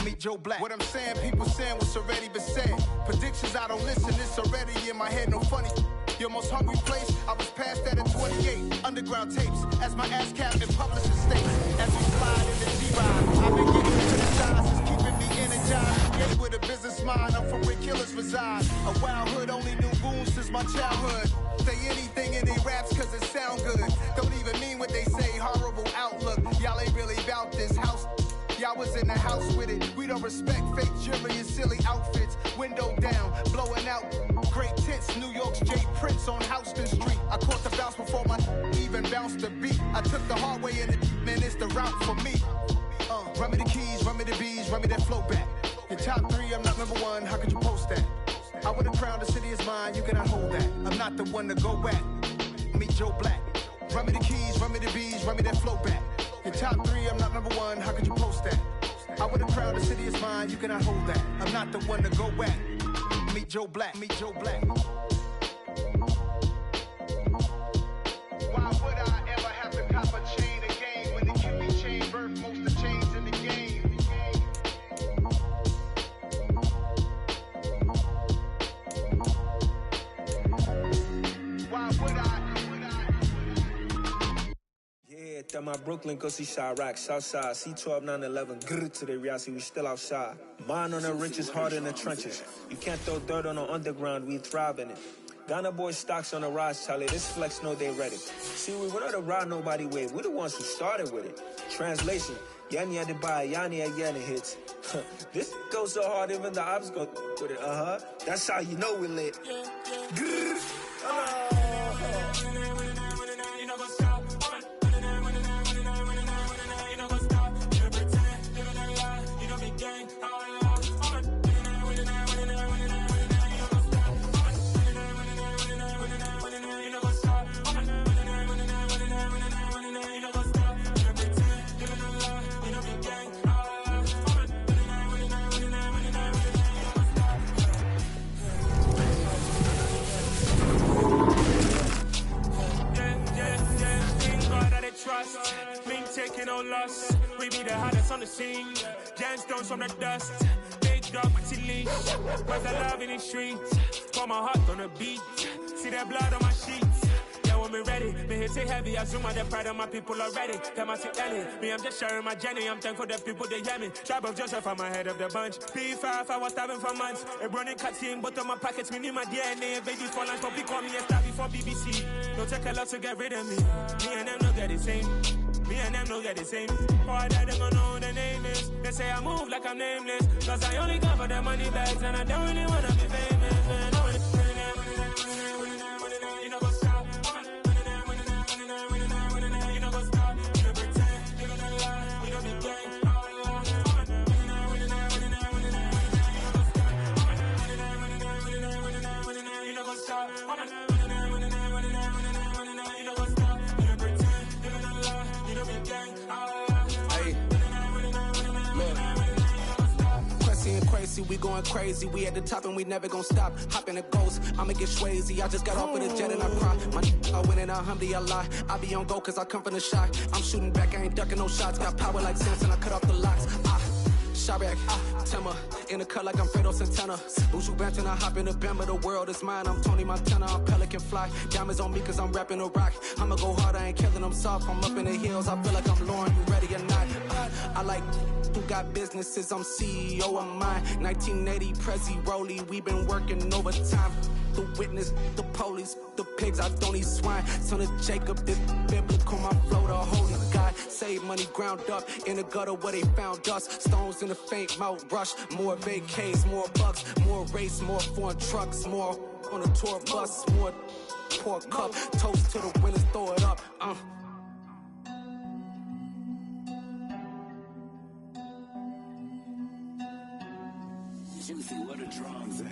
Meet Joe Black. What I'm saying, people saying what's already been said. Predictions, I don't listen, it's already in my head, no funny. Your most hungry place, I was past that at 28. Underground tapes, as my ass cap in publishing states. As we slide in the G-Ride, I've been getting criticized, it's keeping me energized. Create with a business mind, I'm from where killers reside. A wild hood, only knew goons since my childhood. Say anything in they raps cause it sound good. Don't even mean what they say, horrible outlook. Y'all ain't really about this house. Y'all was in the house with it. We don't respect fake jewelry and silly outfits. Window down, blowing out. Great tents, New York's J. Prince on Houston Street. I caught the bounce before my even bounced the beat. I took the hard way and it, man, it's the route for me. Run me the keys, run me the bees, run me that flow back. Your top 3, I'm not number 1, how could you post that? I would have crowned the city is mine, you cannot hold that. I'm not the one to go at. Meet Joe Black. Run me the keys, run me the bees, run me that flow back. Your top 3, I'm not number 1, how could you post that? I would have crowned the city is mine, you cannot hold that. I'm not the one to go at. Meet Joe Black, meet Joe Black. Why would I ever have to cop a chain again when the QB chain birthed most of the chains in the game? Why would I? Yeah, that my Brooklyn, go see Chirac, Southside, C12, 911, grrr to the reality, we still outside. Mine on the riches, hard in the trenches. You can't throw dirt on the underground, we thrive in it. Ghana boys stocks on the rise, Charlie, this flex know they ready. See, we were not to ride nobody with, we the ones who started with it. Translation, Yanni had to buy, Yanni again hits. This goes so hard, even the ops go with it, That's how you know we lit. Grrr. Trust, me taking no loss. We be the hardest on the scene. Gemstones from the dust. Big dog with the leash. Cause I love in the streets. Pour my heart on the beat. See that blood on my sheets. Yeah, when we ready, me hit it heavy. I zoom on the pride of my people already. Tell my sit Ellie. Me, I'm just sharing my journey. I'm thankful that people they hear me. Tribe of Joseph, I'm ahead of the bunch. P5, I was starving for months. A running cutscene, but on my pockets, me need my DNA. Baby for lunch, but call me a star before BBC. go take a lot to get rid of me. Me and them don't get the same. Me and them don't get the same. Boy, that they gon' know who the name is. They say I move like I'm nameless. Cause I only come for the money bags and I don't really wanna be famous, man. You know go stop. You know go stop. You know pretend. You know not lie. You know be gang. You know go stop. We going crazy, we at the top and we never gon' stop. Hop in a ghost, I'ma get swayzy. I just got off of the jet and I cry. I win and alhamdulillah. I be on go cause I come from the shot. I'm shooting back, I ain't ducking no shots. Got power like Samson, I cut off the locks. Shabak, Timmer, in the cut like I'm Fredo Santana. Buju Banton, I hop in the Bama, the world is mine. I'm Tony Montana, I'm Pelican Fly. Diamonds on me cause I'm rapping a rock. I'ma go hard, I ain't killing them soft. I'm up in the hills, I feel like I'm Lauren, you ready or not? I like who got businesses, I'm CEO of mine. 1980, Prezi Rolly, we been working overtime. The witness, the police, the pigs, I don't eat swine. Son of Jacob, this biblical, my flow, the holy God. Save money ground up in the gutter where they found us. Stones in the faint mouth rush. More vacays, more bucks, more race, more foreign trucks, more on a tour bus, more pour cup. Toast to the winners, throw it up. Juicy, where the drums at?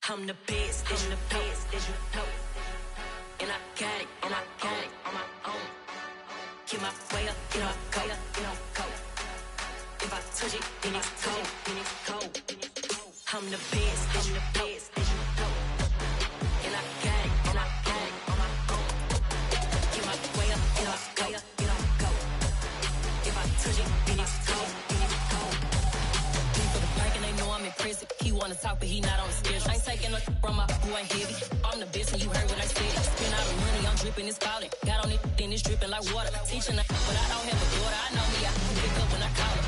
I'm the best, I'm the best, as you know. And I got it, on my own. Get my way up, you know, go. If I touch it, then it's cold, I'm the best, as you know. And I got it, on my own. Get my way up, you know, go. If I touch it, then it's cold. For the park and they know I'm in prison. He wanna talk, but he not on the schedule. I ain't taking no from my boy heavy. I'm the best and you heard what I said. Spend all the money, I'm dripping, it's falling. Got on it, then it's dripping like water. Teaching her, but I don't have a daughter. I know me, I can pick up when I call her.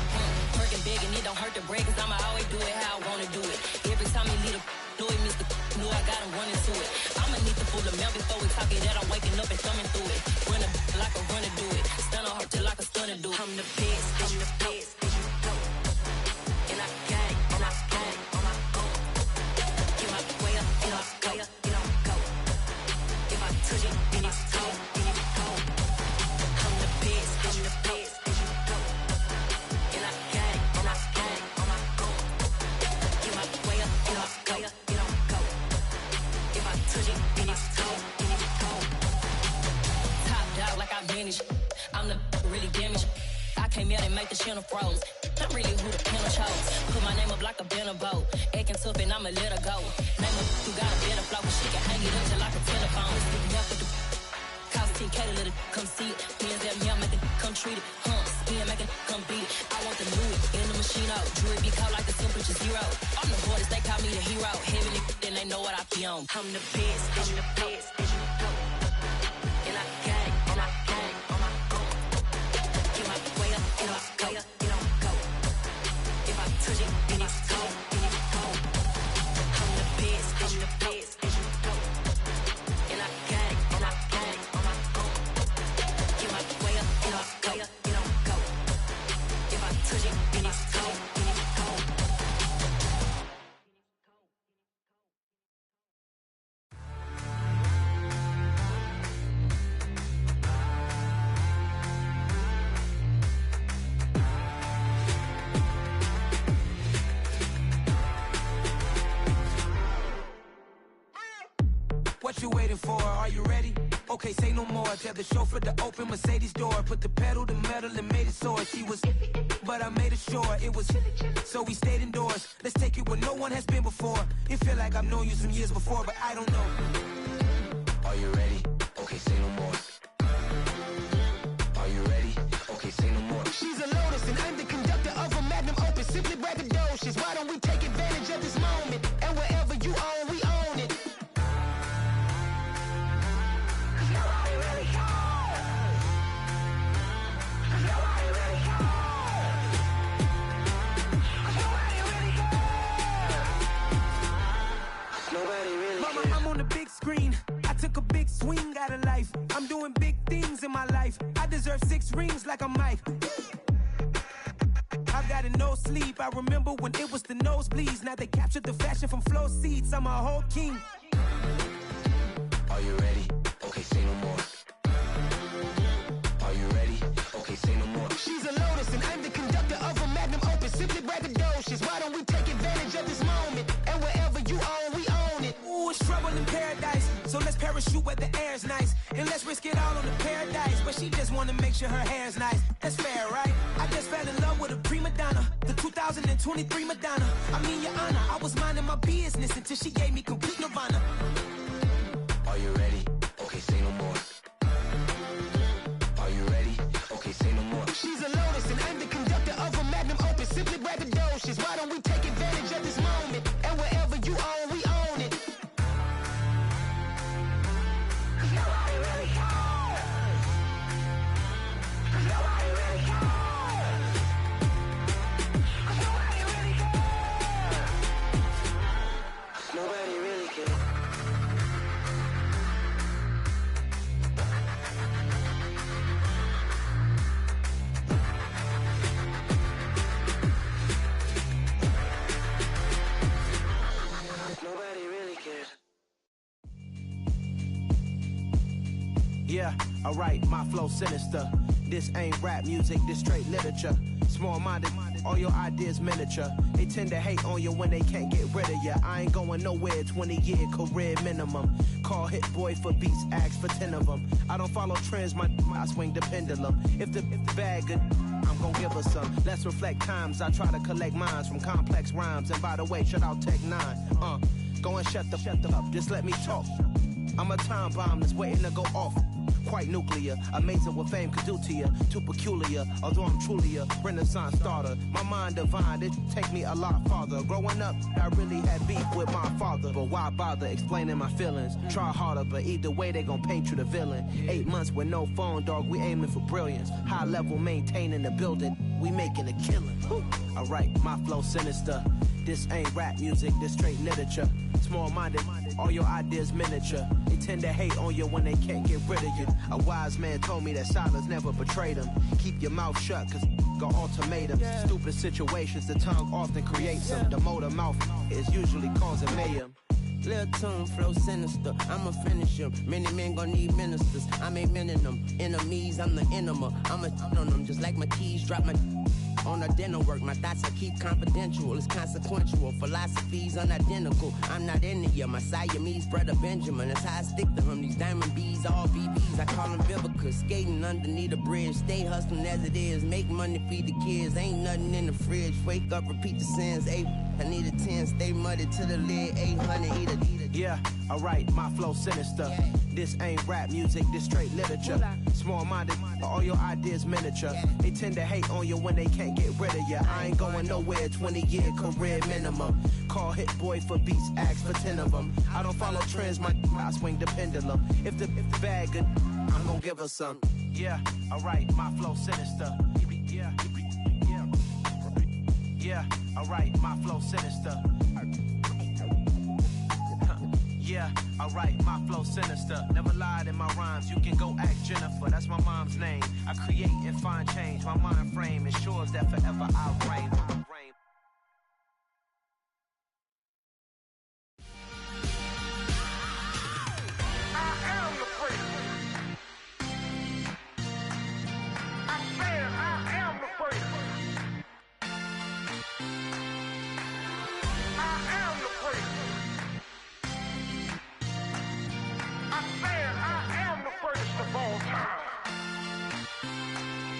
Working big and it don't hurt to break, cause I'ma always do it how I wanna do it. Every time he lead a know it, Mr. Know I got him running to it. I'ma need to pull the milk before we talk it that I'm waking up and thumbing through it. Run a like a runner do it. Stun on her till like a stunner do it. I'm the best, I'm the best. And I got it, on my own. Get my way up, you know, go. If I touch it, then it's cold, I'm the best, and I got it, on my own. Get my way up, you know, go. If I touch it, then it's cold. Top dog like I manage. I'm the really damaged. I came out and make the channel froze. I'm really who the panel chose. Put my name up like a banner boat. Acting tough and I'ma let her go. Name up who got a better flow, but she can hang it up just like a telephone. Cost 10K to let it come see it. Hands at me, I make it come treat it. Spin, make it come beat it. I want the new in the machine out. Jewelry be caught like the temperature 0. I'm the hardest, they call me the hero. Heavy then they know what I be on. I'm the best, as you know. And I got it, on my own. Get my way up, you know, go. If I touch it, then it's cold, I'm the best, as you know. And I got it, on my own. Get my way up, you know, go. If I touch it, then it's cold. What you waiting for? Are you ready? Okay, say no more. Tell the chauffeur to open Mercedes door. Put the pedal to metal and made it soar. She was, but I made it sure it was. So we stayed indoors. Let's take it where no one has been before. It feel like I've known you some years before, but I don't know. Are you ready? Okay, say no more. Are you ready? Okay, say no more. She's a Lotus and I'm the conductor of a magnum opus. Simply braggadocious. Why don't we take advantage of this moment? And wherever you own, we own it. rings like a mic. I got no sleep. I remember when it was the nosebleeds. Now they captured the fashion from floor seats. I'm a whole king. Are you ready? Okay, say no more. Are you ready? Okay, say no more. She's a lotus and I'm the conductor of a magnum opus. Simply braggadocious. Why don't we take advantage of this moment? And wherever you own, we own it. Ooh, it's trouble in paradise. So let's parachute where the air's nice. And let's risk it all on the paradise. But she just wanna make sure her hair's nice. That's fair, right? I just fell in love with a prima donna. The 2023 Madonna. I mean, your honor, I was minding my business until she gave me complete nirvana. Are you ready? Okay, say no more. Are you ready? Okay, say no more. She's a lotus and I'm the conductor of a magnum opus. Simply braggadocious. Why don't we take advantage of this moment? And wherever you own, we own it. Nobody really cares. Nobody really cares. Nobody really cares. Nobody really cares. Nobody really cares. Yeah, alright, my flow sinister. This ain't rap music, this straight literature. Small-minded, all your ideas miniature. They tend to hate on you when they can't get rid of you. I ain't going nowhere, 20-year career minimum. Call Hit Boy for beats, ask for 10 of them. I don't follow trends, I swing the pendulum. If the bag good, I'm gon' give her some. Let's reflect times, I try to collect minds from complex rhymes. And by the way, shout out Tech 9. Go and shut the up, just let me talk. I'm a time bomb that's waiting to go off. Quite nuclear, amazing what fame could do to you. Too peculiar, although I'm truly a renaissance starter. My mind divine, it take me a lot farther. Growing up, I really had beef with my father. But why bother explaining my feelings? Try harder, but either way they gon' paint you the villain. 8 months with no phone, dog, we aiming for brilliance. High level maintaining the building, we making a killing. Alright, my flow sinister. This ain't rap music, this straight literature. Small-minded, all your ideas miniature. They tend to hate on you when they can't get rid of you. A wise man told me that silence never betrayed him. Keep your mouth shut, cause got ultimatums. Stupid situations, the tongue often creates them. The motor mouth is usually causing mayhem. Lil' tune, flow sinister, I'ma finish him. Many men gon' need ministers, I'm a men in them. Enemies, I'm the enema. I'ma on them, just like my keys, drop my on a dinner work. My thoughts I keep confidential, it's consequential. Philosophies unidentical, I'm not in it yet. My Siamese brother Benjamin, that's how I stick to him. These diamond bees, all BBs, I call them Vivicas. Skating underneath a bridge, stay hustling as it is. Make money, feed the kids, ain't nothing in the fridge. Wake up, repeat the sins, I need a 10, stay muddy to the lid, 800, eat a. Yeah, alright, my flow sinister. This ain't rap music, this straight literature. Small-minded, all your ideas miniature. They tend to hate on you when they can't get rid of you. I ain't going nowhere, 20-year career minimum. Call Hit Boy for beats, ask for 10 of them. I don't follow trends, I swing the pendulum. If the bag good, I'm gon' give her some. Yeah, alright, my flow sinister. Yeah, alright, my flow sinister. Yeah, alright, my flow sinister. Never lied in my rhymes, you can go ask Jennifer. That's my mom's name. I create and find change. My mind frame ensures that forever I reign.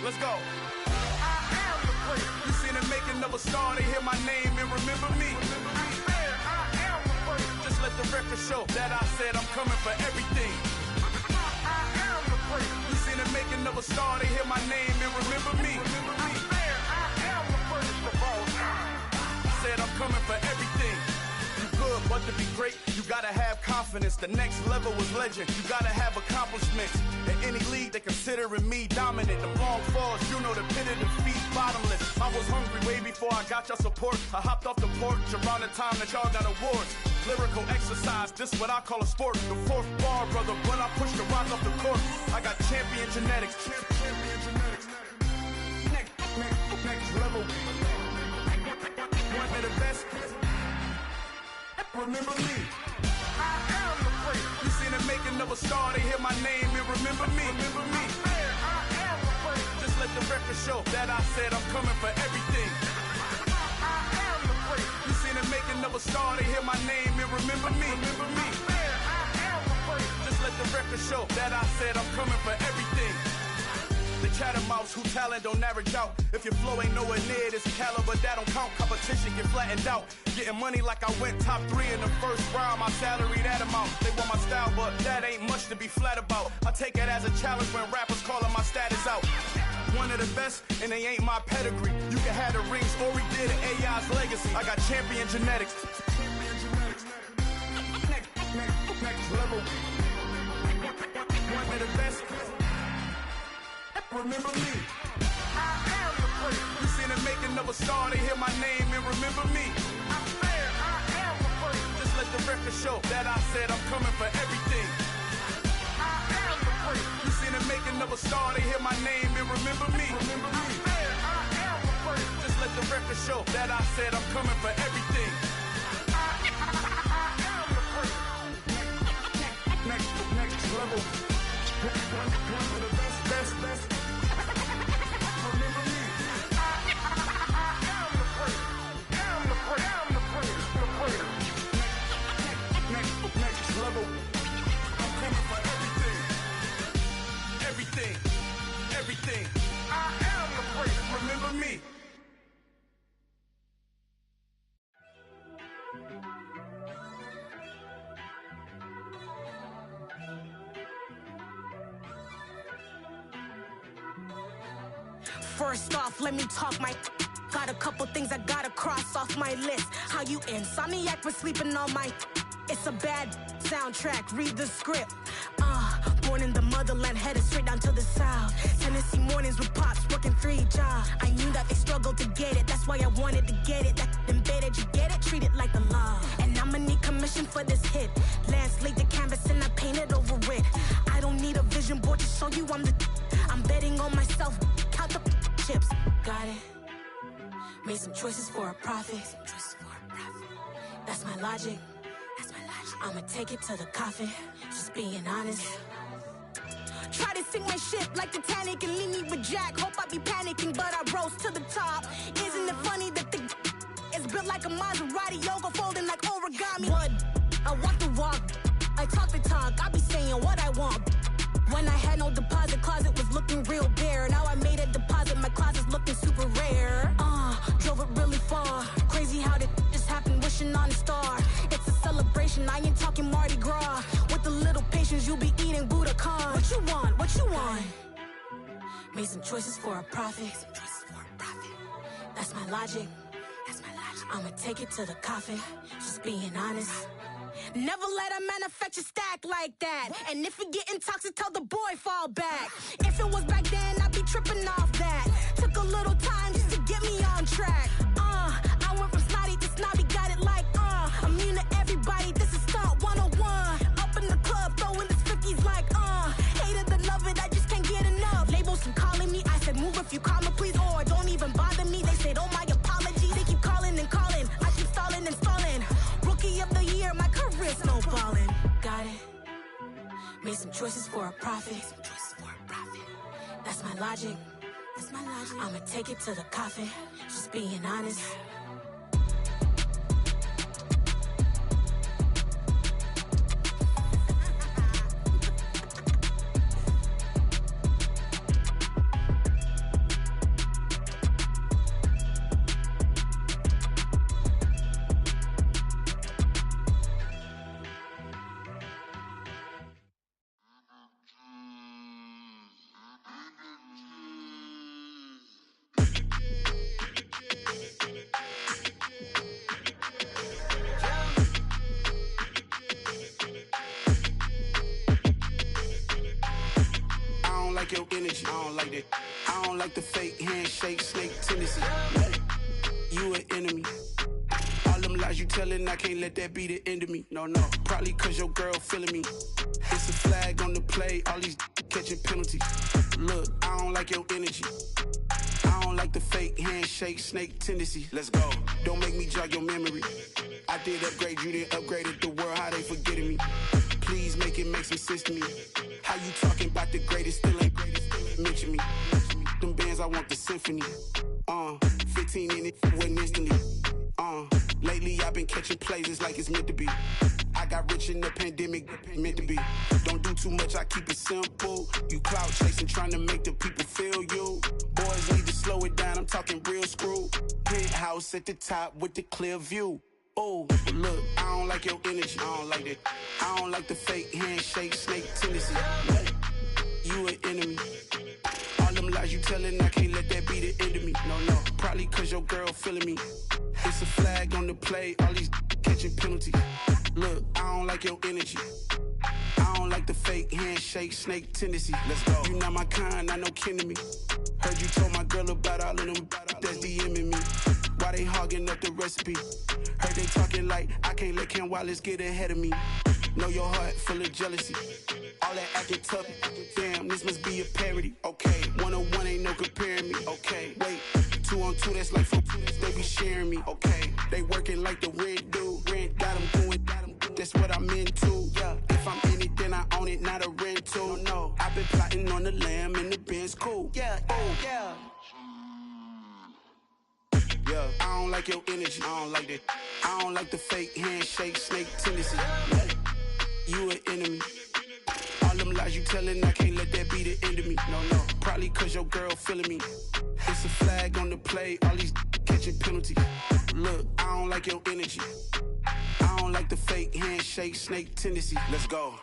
Let's go. I am the great. You seen the making of a star, they hear my name and remember me. I am the great. Just let the record show that I said I'm coming for everything. I am the great. You seen the making of a star, they hear my name and remember me. I am the greatest of all time. Said I'm coming for everything. You good, but to be great, you gotta have confidence. The next level was legend. You gotta have accomplishments. In any league, they considering me dominant. The wrong falls, you know the pit of defeat, bottomless. I was hungry way before I got your support. I hopped off the porch around the time that y'all got awards. Lyrical exercise, this what I call a sport. The fourth bar, brother, when I push the rock off the court. I got champion genetics. next level. One of the best. Remember me. I am the freak. You seen the making of a star, they hear my name and remember me. Remember me. I am the freak. Just let the record show that I said I'm coming for everything. I am the freak. You seen the making of a star, they hear my name and remember me. Remember me. I am the freak. Just let the record show that I said I'm coming for everything. The chattermouths who talent don't average out. If your flow ain't nowhere near this caliber, that don't count. Competition get flattened out. Getting money like I went top 3 in the first round. My salary that amount. They want my style, but that ain't much to be flat about. I take it as a challenge when rappers calling my status out. One of the best, and they ain't my pedigree. You can have the rings, or we did an AI's legacy. I got champion genetics. Next level. One of the best. Remember me. I am the freak. You seen the making of a star, they hear my name and remember me. I swear I am the freak. Just let the record show that I said I'm coming for everything. I am the freak. You seen the making of a star, they hear my name and remember me. Remember me. I swear I am the freak. Just let the record show that I said I'm coming for everything. I am the freak. Next level. One of the best. Next level. I'm coming for everything. Everything. I am the freak. Remember me. First off, let me talk my. Got a couple things I gotta cross off my list. How you insomniac for sleeping on my. It's a bad soundtrack, read the script. Born in the motherland, headed straight down to the south. Tennessee mornings with pops, working 3 jobs. I knew that they struggled to get it, that's why I wanted to get it. That embedded, you get it, treat it like the law. And I'ma need commission for this hit. Lance laid the canvas and I painted over it. I don't need a vision board to show you I'm betting on myself, count the chips. Got it. Made some choices for a profit. That's my logic. I'ma take it to the coffin. Just being honest. Try to sink my ship like Titanic and leave me with Jack. Hope I be panicking, but I rose to the top. Isn't it funny that the is built like a Maserati, yoga folding like origami? What? I walk the walk. I talk the talk. I be saying what I want. When I had no deposit, closet was looking real bare. Now I made a deposit, my closet's looking super rare. Drove it really far. Crazy how did this happen, wishing on a star. It's a celebration, I ain't talking Mardi Gras. With a little patience, you'll be eating Budokan. What you want? What you want? Made some choices for a profit. That's my logic. I'ma take it to the coffin. Just being honest. Never let a manufacture stack like that. And if it getting toxic, tell the boy fall back. If it was back then, I'd be tripping off that. Took a little time just to get me on track. I went from snotty to snobby, got it like, immune to everybody, this is stunt 101. Up in the club, throwing this 50s like, hate it, and love it, I just can't get enough. Labels and calling me, I said move if you call me please, or don't even bother me. They said, oh my apology, they keep calling and calling. I keep stalling and stalling. Rookie of the year, my career snowballing. Got it. Made some choices for a profit. That's my logic. I'ma take it to the coffin. Just being honest. Your energy, I don't like that. I don't like the fake handshake, snake tendency. You an enemy. All them lies you telling, I can't let that be the end of me. No, probably cause your girl feeling me. It's a flag on the play, all these catching penalties. Look, I don't like your energy. I I don't like the fake handshake, snake tendency. Let's go. Don't make me jog your memory. I did upgrade you, then upgraded the world. How they forgetting me? Please make it make some sense to me. How you talking about the greatest? Still ain't greatest. Mention me. Them bands, I want the symphony. 15 in it, wasn't instantly. Lately I've been catching plays, it's like it's meant to be. I got rich in the pandemic, meant to be. Don't do too much, I keep it simple. You clout chasing, trying to make the people feel you. Boys need to slow it down, I'm talking real screw. Penthouse at the top with the clear view. Oh, look, I don't like your energy, I don't like that. I don't like the fake handshake, snake tendency. You an enemy. All them lies you telling, I can't let that be the end of me. No, probably cause your girl feeling me. It's a flag on the play, all these catching penalties. Look, I don't like your energy. I don't like the fake handshake, snake tendency. Let's go. You not my kind, I know kin to me. Heard you told my girl about all of them that's DMing me. Why they hogging up the recipe? Heard they talking like I can't let Ken Wallace get ahead of me. Know your heart full of jealousy. All that acting tough, damn, this must be a parody. Okay, 1-on-1 ain't no comparing me. Okay, wait, 2-on-2, that's like 4-2, they be sharing me. Okay, they working like the rent do. Rent got them doing, that's what I'm into. Yeah, if I'm in it, then I own it, not a rental. No, I've been plotting on the lamb and the Benz cool. Yeah, oh, yeah. Yeah, I don't like your energy, I don't like that. I don't like the fake handshake, snake tendency. You an enemy. All them lies you telling, I can't let that be the end of me. No, probably cause your girl feeling me. It's a flag on the play, all these catching penalties. Look, I don't like your energy. I don't like the fake handshake, snake tendency. Let's go.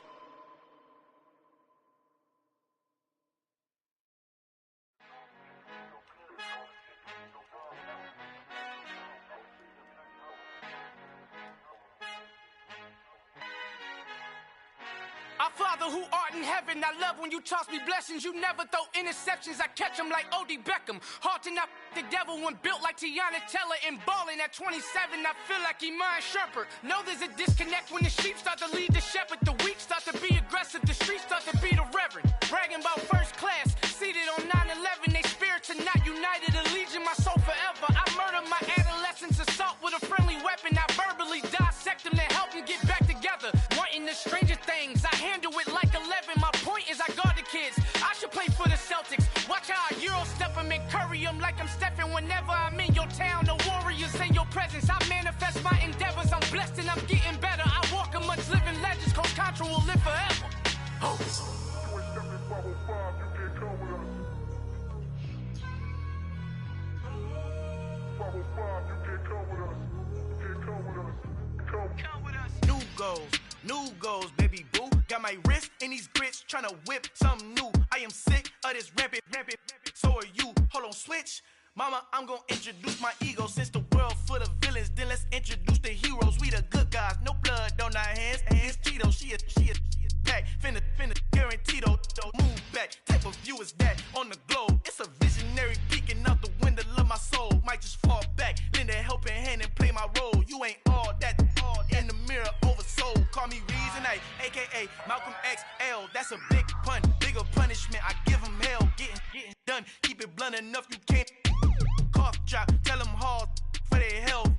Our Father who art in heaven, I love when you toss me blessings. You never throw interceptions, I catch them like O.D. Beckham. Hard to not the devil when built like Tiana Teller. And balling at 27, I feel like Iman Shumpert. Know there's a disconnect when the sheep start to lead the shepherd. The weak start to be aggressive, the streets start to be the reverend. Bragging about first class, seated on 9/11. They spirits are not united, a legion, my soul forever. I murder my adolescence, assault with a friendly weapon. I verbally dissect them to help them get back together. Wanting the stranger things, I handle it like 11. My point is I guard the kids. I should play for the Celtics. Watch how I Euro step them and curry them like I'm Stephen. Whenever I'm in your town, the Warriors in your presence. I manifest my endeavors. I'm blessed and I'm getting better. I walk amongst living legends. Coach Contra will live forever. Oh. New goals, baby boo. Got my wrist in these grits, tryna whip something new. I am sick of this rampant. So are you. Hold on, switch. Mama, I'm gonna introduce my ego. Since the world full of villains, then let's introduce the heroes. We the good guys, no blood on our hands. Hands Cheeto, she a pack. Finna, guaranteed, move back. Type of view is that on the globe? It's a visionary peeking out the window of my soul. Might just fall back, lend a helping hand and play my role. You ain't all that in the mirror oversold. Call me Reason A, aka Malcolm XL. That's a big pun, bigger punishment. I give him hell, getting done. Keep it blunt enough, you can't cough drop. Tell them hard for their health.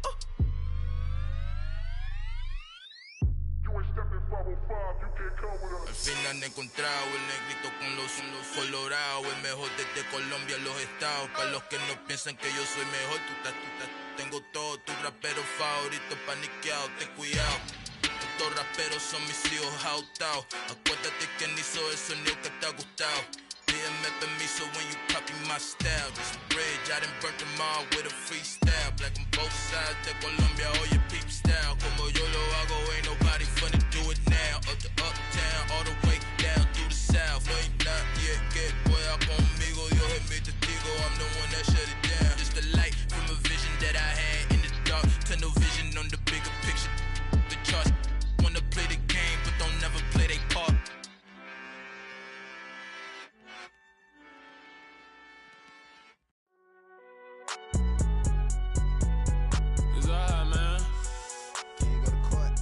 Al fin han encontrado el negrito con los colorados, el mejor desde Colombia a los estados. Para los que no piensan que yo soy mejor, tengo todo, tus raperos favoritos paniqueados, ten cuidado. Estos raperos son mis hijos adoptados. Acuérdate quién hizo el sonido que te ha gustado. Pídeme permiso when you copy my style. This bridge, I done burnt them all with a freestyle. Black on both sides de Colombia, oye peep style. Como yo lo hago, ain't nobody finna do it now. Up to uptown, all the way down through the south. No ain't not yet, que pueda conmigo. Dios es mi testigo, I'm the one that shut it down. Just a light from a vision that I had in the dark. Tunnel vision on the bigger picture. The charts wanna play the game, but don't never play their part. It's alright, man. Can you go to court?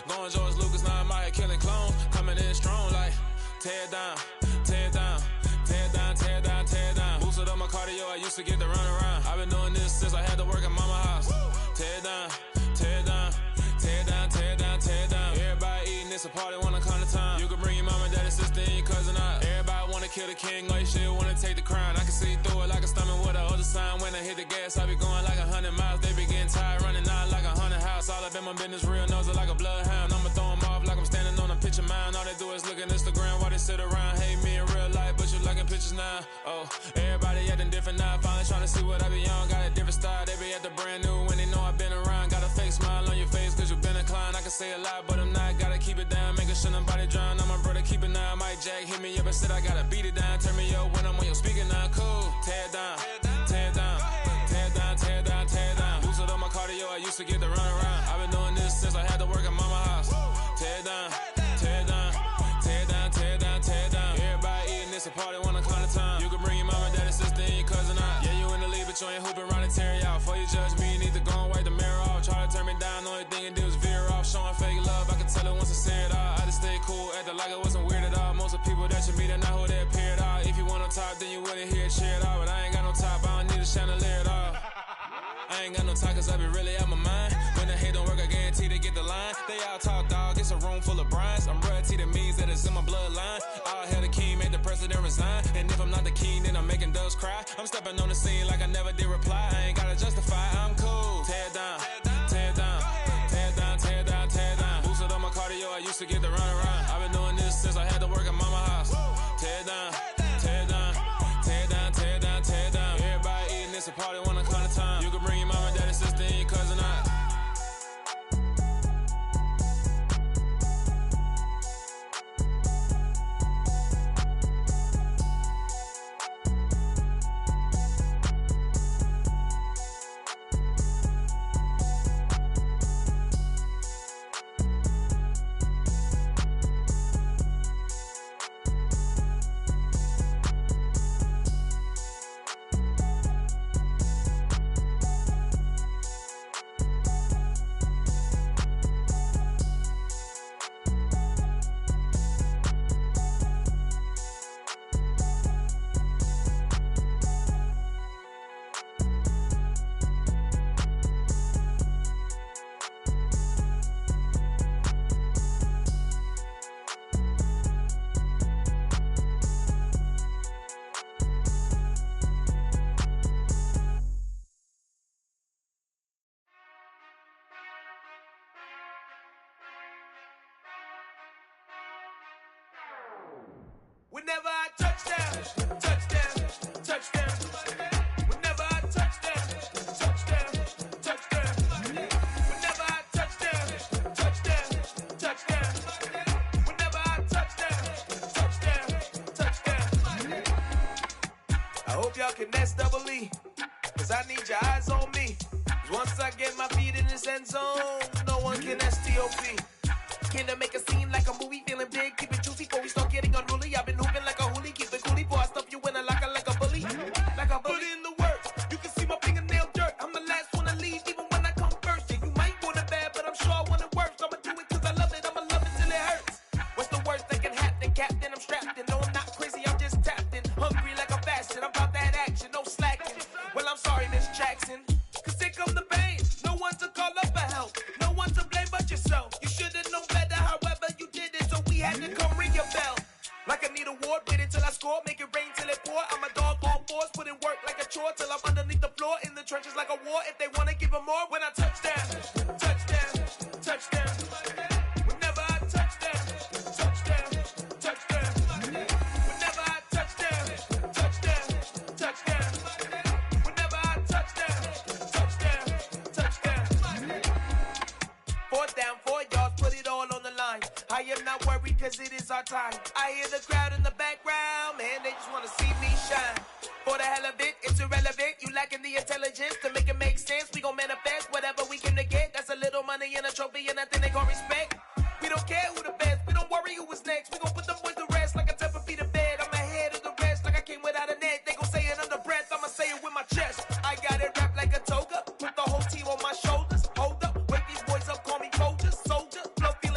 Going George Lucas, now I'm out here killing clones. Coming in strong like, tear it down, tear it down. Tear down, tear down, tear down. Boosted up my cardio, I used to get to run around. I've been doing this since I had to work at mama house. Tear down, tear down, tear down, tear down, tear down. Everybody eating, it's a party, wanna come to time. You can bring your mama, daddy, sister, and your cousin out. Everybody wanna kill the king, or you shit wanna take the crown. I can see through it like a stomach with a other sign. When I hit the gas, I be going like 100 miles. They be getting tired, running out like 100 house. All up in my business, real nose like a bloodhound. I'ma throw them off like I'm standing on a picture mound. All they do is look at Instagram while they sit around. Hate me in real life, but you liking pictures now. Oh, everybody acting different now. Finally trying to see what I be on. Got a different style, they be at the brand new when they know I've been around. Got a fake smile on your face cause you been inclined. I can say a lot, but I'm not. Gotta keep it down, making sure nobody drown. I'm my brother, keep it now. Mike Jack hit me up and said I gotta beat it down. Turn me up when I'm on your speaker now. Cool, tear down, tear down, tear down, tear down, tear down. Boosted up my cardio, I used to get to run around. I've been doing this since I had to work at mama house. Tear down, tear down, tear down, tear down, tear down. Everybody eating, it's a party, wanna come to time. You can bring your mama, daddy, sister, and your cousin out. Yeah, you in the lead, but you ain't hooping around and tear you out. Before you judge me, you need to go and wipe the mirror off. Try to turn me down, the only thing you do is veer off. Showing fake love, I can tell it once I say it all. I just stay cool, acting like it wasn't weird at all. Most of the people that you meet are not who they appear at all. If you want on top, then you wouldn't hear it cheer at all. But I ain't got no top, I don't need a chandelier at all. I ain't got no talk cause I be really out my mind. When the hate don't work, I guarantee to get the line. They all talk dog, it's a room full of brinds. I'm royalty, that means that it's in my bloodline. All hell the king, made the president resign. And if I'm not the king, then I'm making doves cry. I'm stepping on the scene like I never did reply. I ain't gotta justify, I'm cool. Tear down, tear down, tear down, tear down, tear down. Boosted up my cardio, I used to get to run around. I've been doing this since I had to work at mama house. Tear down, tear down, tear down, tear down, tear down. Everybody eating, it's a party, wanna come to time. You can bring your mama, daddy, sister, and your cousin out. Whenever I touchdown, touchdown, touchdown. Whenever I touchdown, touchdown, touchdown. Whenever I touchdown, touchdown, touchdown. Whenever I touchdown, touchdown, touchdown. I hope y'all can nest double E, cause I need your eyes on me. Cause once I get my feet in this end zone, no one can STOP. Can I make a scene like a movie, feeling big, keep it juicy before we start getting unruly. I've been hooping like a hoolie, keep it coolie before I stuff you in a locker like a bully. Like a bully. Put in the work, you can see my fingernail dirt. I'm the last one to leave, even when I come first. Yeah, you might want it bad, but I'm sure I want it worse. I'ma do it cause I love it, I'ma love it till it hurts. What's the worst that can happen, Captain? I'm strapped in, no I'm not crazy, I'm just tapped in. Hungry like a fashion, I'm about that action, no slacking. Well, I'm sorry, Miss Jackson, cause here come the pain. No one to call up for help, no one to blame but yourself. You should've known better, however you did it, so we had to come ring your bell. Like I need a ward, wait until I score, make it rain till it pour. I'm a dog on fours, put in work like a chore till I'm underneath the floor, in the trenches like a war. If they wanna give them more, when I touchdown, touchdown, touchdown. Whenever I touchdown, touchdown, touchdown. Whenever I touchdown, touchdown, touchdown. Whenever I touchdown, touchdown, touchdown. Fourth down, 4 yards, put it all on the line. I am not worried cause it is our time. I hear the crowd in the background, man, they just wanna see me shine. For the hell of it, it's irrelevant. You lacking the intelligence to make it make sense. We gon' manifest whatever we came to get. That's a little money and a trophy and nothing they gon' respect. We don't care who the best, we don't worry who is next. We gon' put them boys to rest like a temper feet of bed. I'm ahead of the rest like I came without a net. They gon' say it under breath, I'ma say it with my chest. I got it wrapped like a toga, put the whole team on my shoulders. Hold up, wake these boys up, call me Folgers, soldier. Flow feeling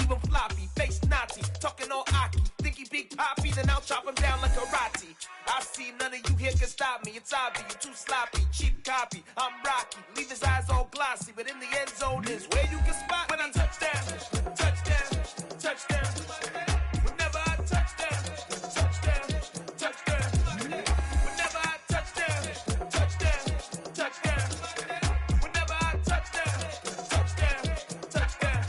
leave him floppy. Face Nazi, talking all Aki. Think he big poppy, then I'll chop him down like karate. I see none of you here can stop me. It's obvious, you too sloppy, cheap copy. I'm Rocky, leave his eyes all glossy, but in the end zone is where you can spot when I touchdown, touchdown, touchdown. Whenever I touchdown, touchdown, touchdown. Whenever I touchdown, touchdown, touchdown. Whenever I touchdown, touchdown, touchdown.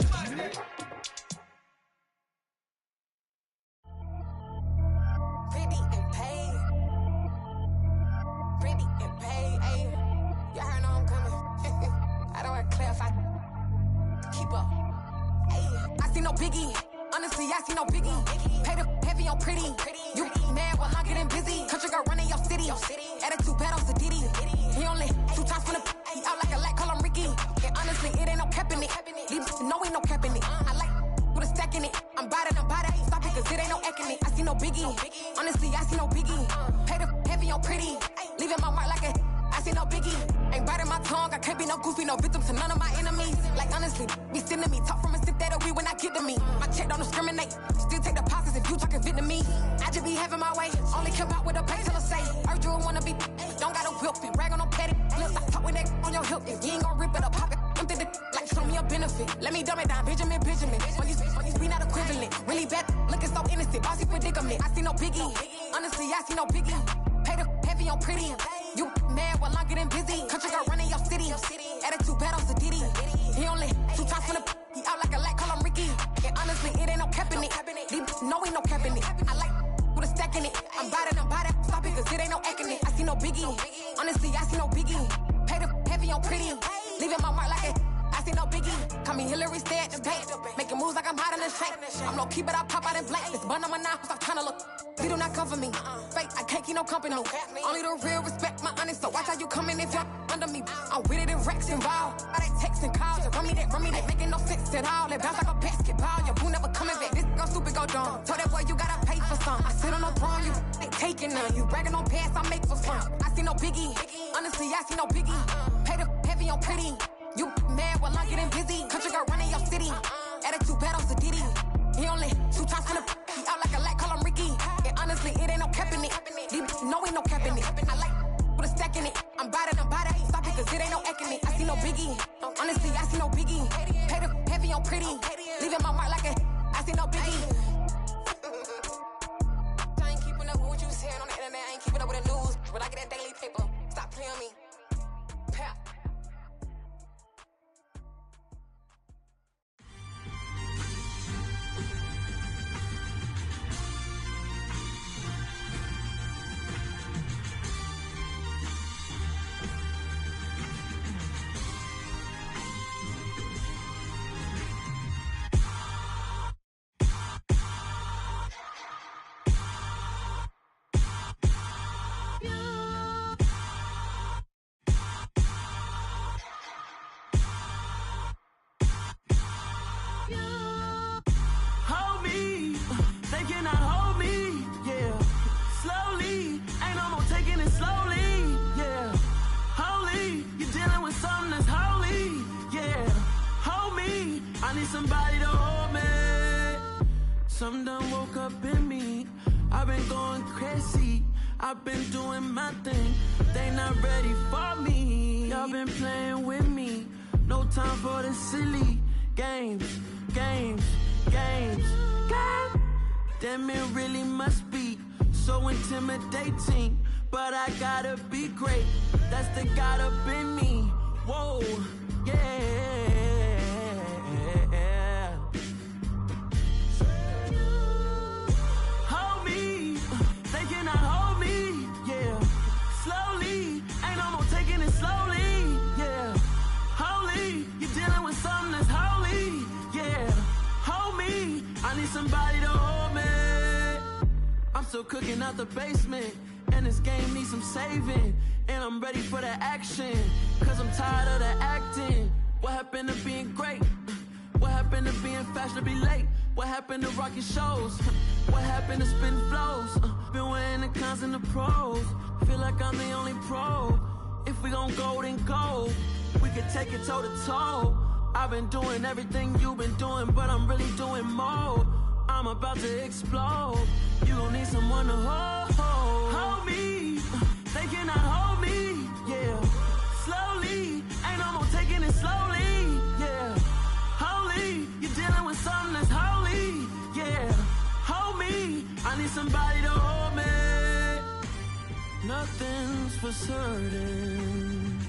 Pretty and paid. Pretty and paid, ayy. Y'all heard know I'm coming. I don't want to clarify. Keep up. Ayy. I see no biggie. Honestly, I see no biggie. Pay the heavy on pretty. You mad while I'm getting busy. Country girl running your city. Attitude bad on Diddy. He only 2 times from the he out like a lack, call him Ricky. And honestly, it ain't no cap in it. These know ain't no cap in it. I like with a stack in it. I'm bad. Stop it, cause it ain't no eck in it. I see no biggie. Honestly, I see no biggie. Pay the heavy on pretty. Leaving my mark like a I see no biggie. Ain't biting my tongue. I can't be no goofy, no victim to none of my enemies. Like honestly, be sending me talk from a sip that a weed when I get to me. My check don't discriminate. Still take deposits if you talking Vietnamese. I just be having my way. Only care about what the pay teller say. Urge you wanna be. Don't gotta whip it. Rag on no petty. Flips like talk with that on your hip. If you ain't gon' rip it up, pop it. Empty the like show me a benefit. Let me dumb it down, Benjamin. When you we not equivalent. Really bad, looking so innocent. Bossy predicament. I see no biggie. Honestly, I see no biggie. Pay the heavy on pretty. You mad while I'm getting busy. Country girl running your city. Attitude bad on Diddy. He only 2 times from the he out like a lack, call him Ricky. And honestly, it ain't no cap in it. These know ain't no cap in it. I like with a stack in it. I'm bad. Stop it, cause it ain't no eck in it. I see no biggie. Honestly, I see no biggie. Pay the heavy on pretty. Leaving my mark like a I see no biggie. Call me Hillary, stay at the bank. Making moves like I'm hot in the shank. I'm low key, but I pop out in blank. This bun on my knife, stop trying to look. They do not come for me. Fake, I can't keep no company. Only the real respect my honest. So watch how you coming if you're under me. I'm with it in Rex involved. All they texting calls. Run me that. Making no sense at all. They bounce like a basketball. Your boo never coming back. This go stupid, go dumb. Told that boy you gotta pay for some. I sit on no throne, you ain't taking none. You bragging on past, I make for fun. I see no biggie. Honestly, I see no biggie. Pay the heavy on pretty. You mad while I'm getting busy. Country girl running your city. Attitude bad on Diddy. He only 2 times from the he out like a lack, call him Ricky. And honestly, it ain't no cap in it. These know ain't no cap in it. I like with a stack in it. I'm bad. Stop it, cause it ain't no eck in it. I see no biggie. Honestly, I see no biggie. Pay the heavy on pretty. Leaving my mark like a I see no biggie. I ain't keeping up with what you saying on the internet. I ain't keeping up with the news. But I get that daily paper. Stop playing me. Pap. Somebody to hold me. Something done woke up in me. I've been going crazy. I've been doing my thing. They not ready for me. Y'all been playing with me. No time for the silly games. Damn, it really must be so intimidating. But I gotta be great. That's the God up in me. Whoa, yeah. Somebody to hold me. I'm still cooking out the basement, and this game needs some saving. And I'm ready for the action, cause I'm tired of the acting. What happened to being great? What happened to being fashionably late? What happened to rocking shows? What happened to spitting flows? Been wearing the cons and the pros. Feel like I'm the only pro. If we gon' go, then go. We can take it toe to toe. I've been doing everything you've been doing, but I'm really doing more. I'm about to explode. You gon' need someone to hold me. They cannot hold me, yeah. Slowly, ain't no more taking it slowly, yeah. Holy, you're dealing with something that's holy, yeah. Hold me, I need somebody to hold me. Nothing's for certain,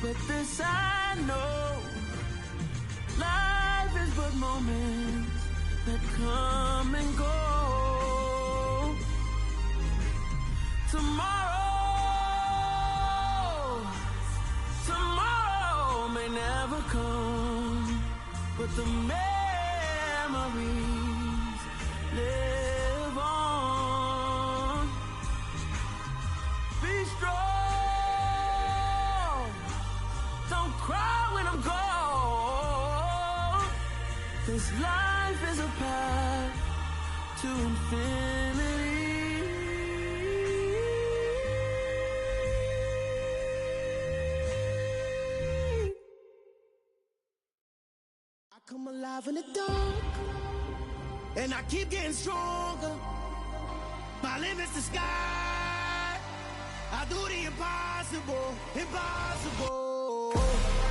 but this I know. Life is but moments that come and go. Tomorrow may never come, but the memories live on. Be strong, don't cry when I'm gone. This life is a path to infinity. I come alive in the dark, and I keep getting stronger. My limit's the sky. I do the impossible, impossible.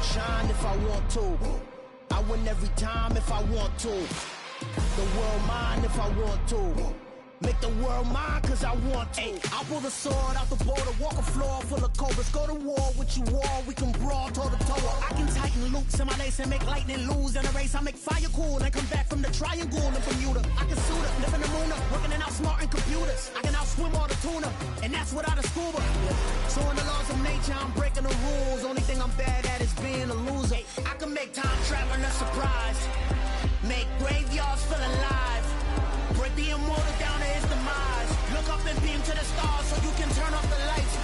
Shine if I want to. I win every time if I want to. The world mine if I want to. Make the world mine cause I want to. I'll pull the sword out the border, walk a floor full of cobras. Go to war with you all, we can brawl toe to toe. I can tighten loops in my lace and make lightning lose in a race. I make fire cool and come back from the triangle in Bermuda. I can suit up, live in the moon up, working and outsmarting computers. I can outswim all the tuna, and that's without a scuba. So in the laws of nature, I'm breaking the rules. Only thing I'm bad at is being a loser. I can make time traveling a surprise. Make graveyards feel alive. Break the immortal down to his demise. Look up and beam to the stars so you can turn off the lights.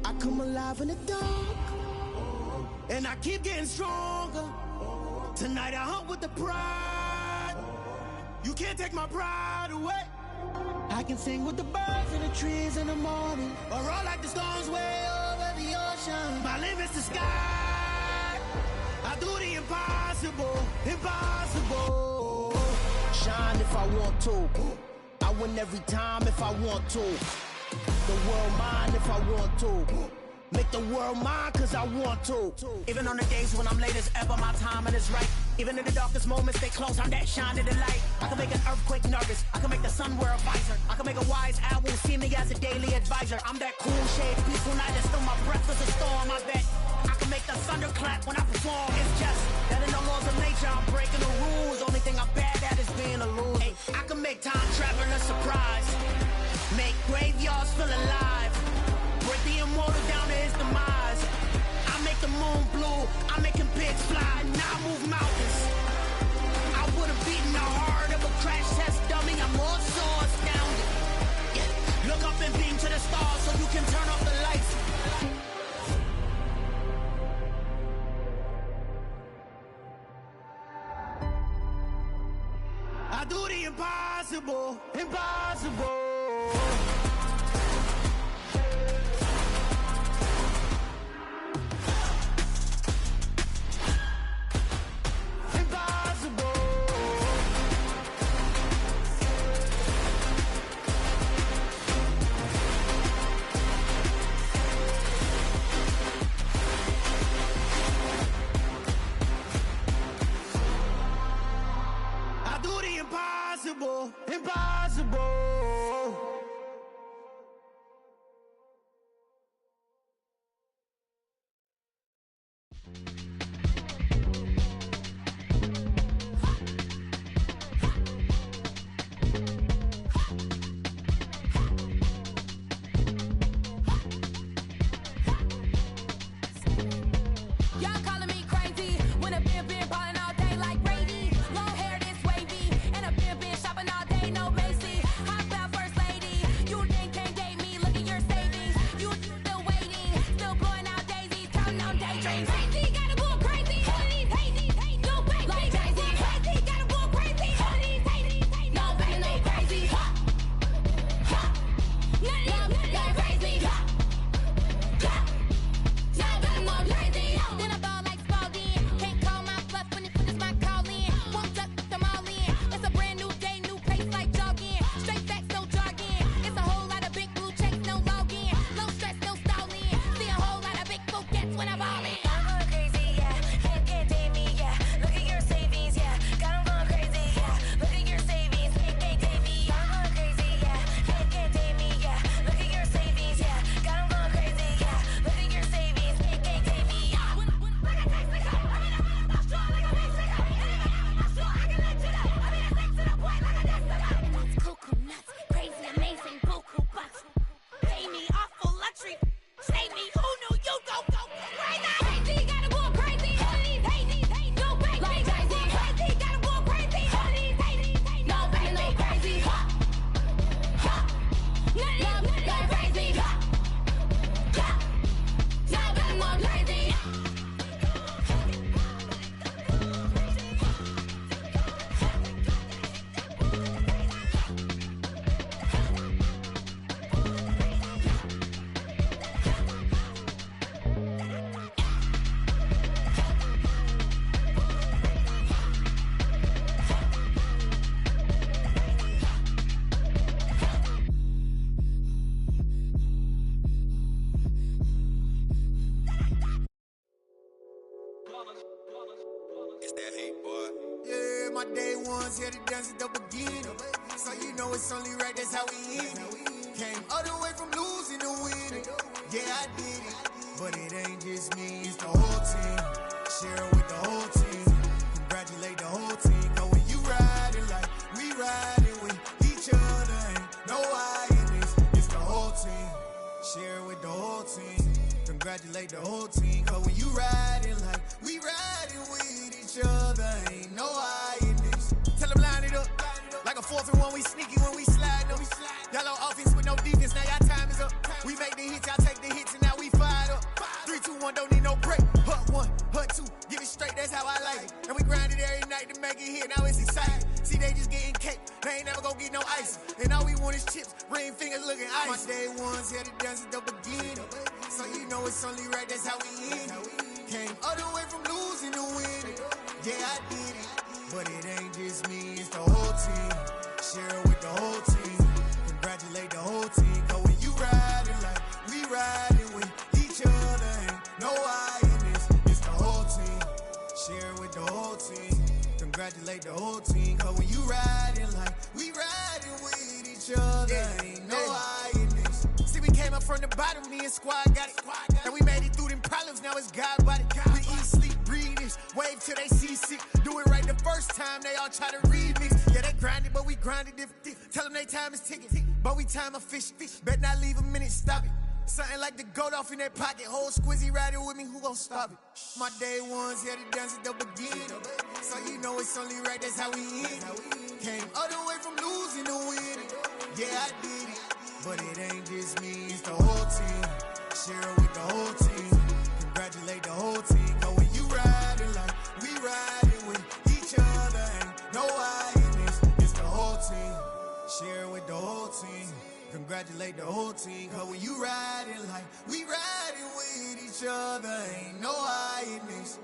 I come alive in the dark, and I keep getting stronger. Tonight I hunt with the pride. You can't take my pride away. I can sing with the birds and the trees in the morning, or roll like the storms way over the ocean. My limit's the sky. I do the impossible, impossible. Shine if I want to. I win every time if I want to. The world mine if I want to. Make the world mine cause I want to. Even on the days when I'm late as ever, my timing is right. Even in the darkest moments, stay close, I'm that shining the light. I can make an earthquake nervous, I can make the sun wear a visor. I can make a wise owl see me as a daily advisor. I'm that cool shade, peaceful night, and still my breath is a storm. I bet I can make the thunder clap when I perform. It's just that in the laws of nature, I'm breaking the rules. Only thing I'm bad at is being a loser. Hey, I can make time travel a surprise. Make graveyards feel alive. Break the immortal down to his demise. I make the moon blue, I'm making pigs fly. Now I move mountains. I would've beaten the heart of a crash test dummy. I'm more so astounded. Yeah. Look up and beam to the stars so you can turn off the lights. I do the impossible, impossible. Impossible, impossible. Y'all calling me crazy when a been ballin' all day like Brady. Long hair this wavy, and a been shopping all day, no Macy. Yeah, my day ones here to dance at the beginning. So you know it's only right, that's how we end it. Came all the way from losing to winning. Yeah, I did it. But it ain't just me, it's the whole team. Share it with the whole team. Congratulate the whole team. Cause when you riding like we riding with each other, ain't no I in this. It's the whole team. Share it with the whole team. Congratulate the whole team. Cause when you riding like we riding with each other, ain't no I in this. Tell them line it up. Like a 4th and 1, we sneaky when we slide them. Yellow offense with no defense, now y'all time is up. We make the hits, y'all take the hits, and now we fired up. 3, 2, 1, don't need no break. Hut 1, hut 2, give it straight, that's how I like it. And we grind it every night to make it hit, now it's exciting. See, they just getting cake, they ain't never gonna get no ice. And all we want is chips, ring fingers looking ice. My day ones here to dance at the beginning. So you know it's only right, that's how we end it. Came all the way from losing to winning. Yeah, I did it. But it ain't just me, it's the whole team. Share it with the whole team. Congratulate the whole team. Cause when you riding like we riding with each other, ain't no I in this. It's the whole team. Share it with the whole team. Congratulate the whole team. Cause when you riding like we riding with each other, ain't no I in this. See, we came up from the bottom, me and squad got it. And we made it through them problems, now it's God body. We eat, sleep, breathe this, wave till they see sick. Do it right the first time, they all try to remix. Yeah, they grinded, but we grinded different. Tell them they time is ticking, but we time a fish. Bet not leave a minute, stop it. Something like the goat off in their pocket. Whole squizzy riding with me, who gon' stop it? My day ones here to dance at the beginning. So you know it's only right, that's how we end it. Came all the way from losing to winning. Yeah, I did it. But it ain't just me, it's the whole team. Share it with the whole team. Congratulate the whole team. Cause when you riding like we riding with each other, ain't no I in this. It's the whole team. Share it with the whole team. Congratulate the whole team. Cause when you riding like we riding with each other, ain't no I in this.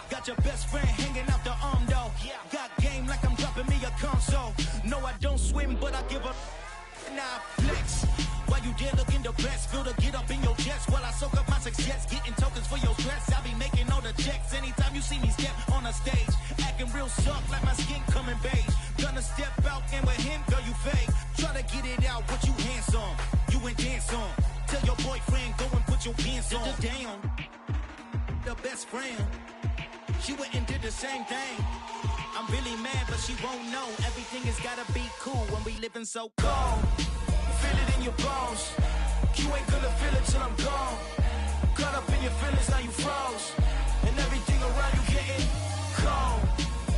Got your best friend hanging out the arm though. Got game like I'm dropping me a console. No, I don't swim, but I give a now flex. While you dare looking the best. Feel to get up in your chest while I soak up my success. Getting tokens for your stress. I be making all the checks anytime you see me step on a stage. Acting real soft like my skin coming beige. Gonna step out and with him, girl, you fake. Try to get it out, what you handsome. You ain't dance on. Tell your boyfriend, go and put your pants on. Down. The best friend. She went and did the same thing. I'm really mad, but she won't know. Everything has gotta be cool when we living so cold. Feel it in your bones. You ain't gonna feel it till I'm gone. Caught up in your feelings, now you froze. And everything around you getting cold.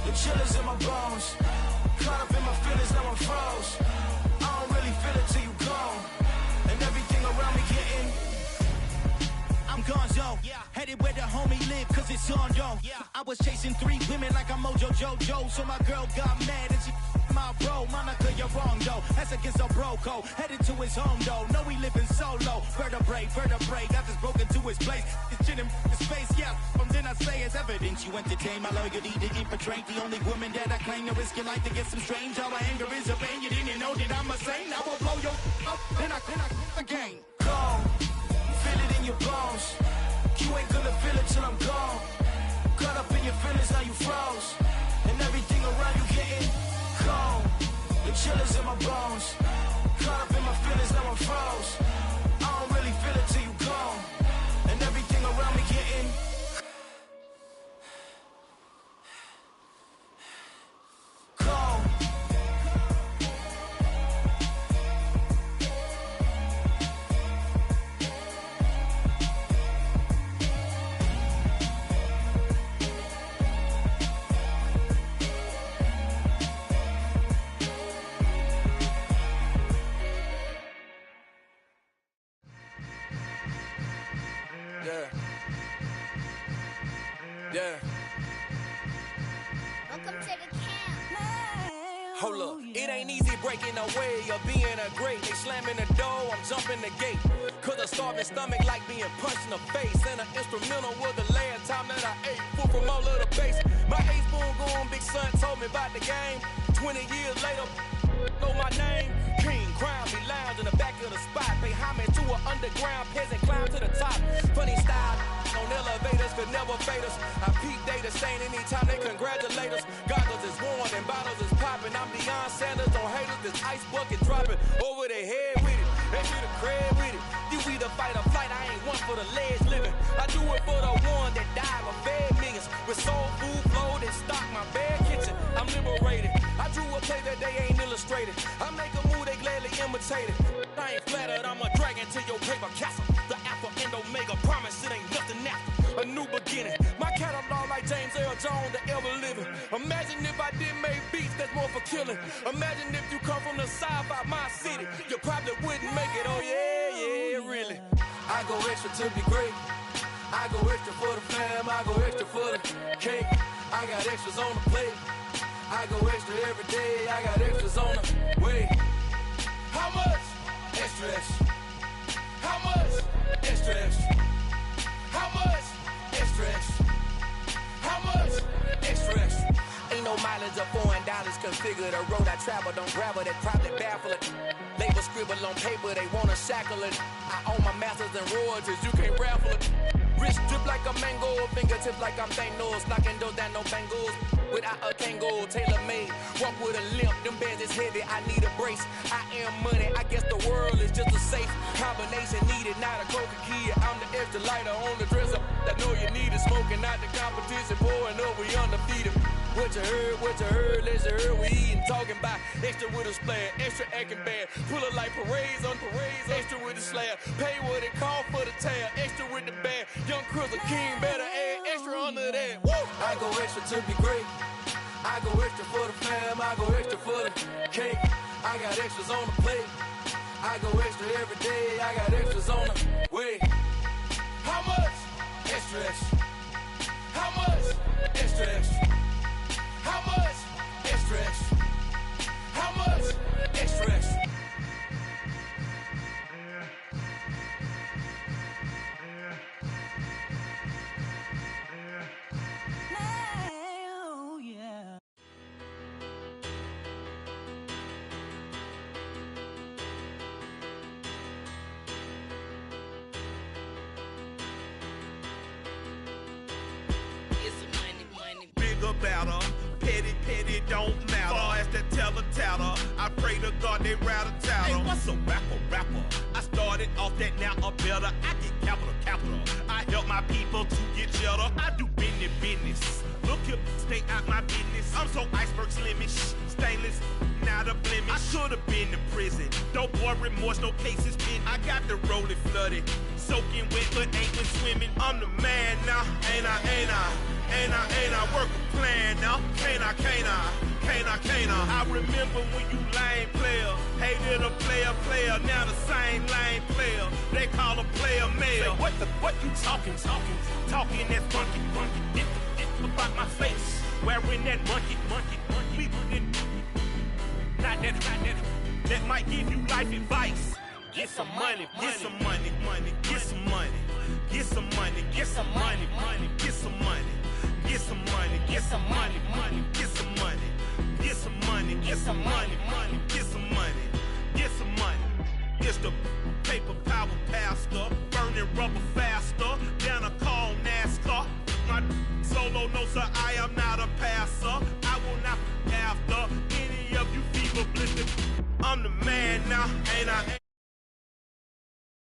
The chill is in my bones. Caught up in my feelings, now I'm froze. I don't really feel it till you gone. And everything around me getting I'm gonzo, headed where the homie live, cause it's on though. I was chasing 3 women like I'm Mojo Jojo, so my girl got mad and she my bro. Monica, you're wrong though, that's against a bro code. Headed to his home though, know he living solo. Vertebrae, got this broken to his place. It's chin in his face, yeah. From then I say it's evidence you entertain my loyalty to infiltrate. The only woman that I claim to risk your life to get some strange. How my anger is a pain, you didn't know that I'm a saint. I will blow your up, then I again. Go. Feel it in your bones. You ain't gonna feel it till I'm gone. Caught up in your feelings, now you froze. And everything around you getting cold. The chill is in my bones. Caught up in my feelings, now I'm froze. I don't really feel it till you gone. And everything around me getting cold. Yeah. Welcome to the camp. Hold up, it ain't easy breaking away or being a great. They slamming the door, I'm jumping the gate. Cause a starving stomach like being punched in the face. And an instrumental was the last time that I ate food from all of the base. My A-spoon going, big son told me about the game. 20 years later, know my name. King, crown, me lounge in the back of the spot. Pay homage to an underground peasant, climb to the top. Funny style, on elevators could never fade us. I peep data saying anytime they congratulate us. Goggles is worn and bottles is popping. I'm Deion Sanders on haters, this ice bucket dropping over their head with it. They be the crib with it. You either fight or flight, I ain't one for the ledge living. I do it for the one that died or fed millions. With soul food flowed and stock my bare kitchen. I'm liberated. I drew a play that they ain't illustrated. I make a move, they gladly imitate it. I ain't flattered, I'm a dragon to your paper castle. The Alpha and Omega, promise it ain't nothing after. A new beginning. My catalog like James Earl Jones, the ever living. Imagine if I did make beats that's more for killing. Imagine if you come from the south out my city. You probably wouldn't make it, oh yeah, really. I go extra to be great. I go extra for the fam, I go extra for the cake. I got extras on the plate. I go extra every day, I got extras on the way. How much? Extra, extra. How much? Extra, extra. How much? Extra, extra. How much? Extra, extra. Ain't no mileage or $4 configure the road I travel. Don't gravel that probably baffle it. Label scribble on paper, they wanna shackle it. I own my masters and royalties, you can't raffle it. Wrist drip like a mango, fingertips like I'm Thanos. Knocking those down, no bangles. Without a Kango, tailor made. Walk with a limp, them bands is heavy, I need a brace. I am money, I guess the world is just a safe combination needed. Not a coca key, I'm the extra lighter on the dresser. I know you need it, smoking out the competition, pouring up, we undefeated. What you heard, let's hear we eatin', talking about extra with a splash, extra acting bad, pull it like parades on parades, extra with the slab, pay what it cost for the tab, extra with the bag, young Chris a king, better add extra under that. Woo! I go extra to be great, I go extra for the fam, I go extra for the cake, I got extras on the plate, I go extra every day, I got extras on the way. How much? Extra, extra. How much? Extra, extra. How much? Extra, extra. How much? Extra, extra. oh yeah. chatter. Petty don't matter. Far as that tatter, I pray to God they rattle tatter. Hey, what's a rapper? I started off that, now I'm better. I get capital. I help my people to get cheddar. I do business. Look here, stay out my business. I'm so iceberg slimish, stainless, not a blemish. I should've been to prison. Don't boy remorse, no cases pinned. I got the rolling flooded, soaking wet, but ain't been swimming. I'm the man now, ain't I? Work a plan now, can't I? I remember when you lame player, hated a player, now the same lame player. They call a player male. Say, what you talking? Talking that funky, dip about my face. Wearing that monkey. Not that might give you life advice. Get some money. It's the paper power pastor, burning rubber faster, down a call NASCAR. My solo no sir, I am not a passer. I will not after any of you fever blistered. I'm the man now, ain't I?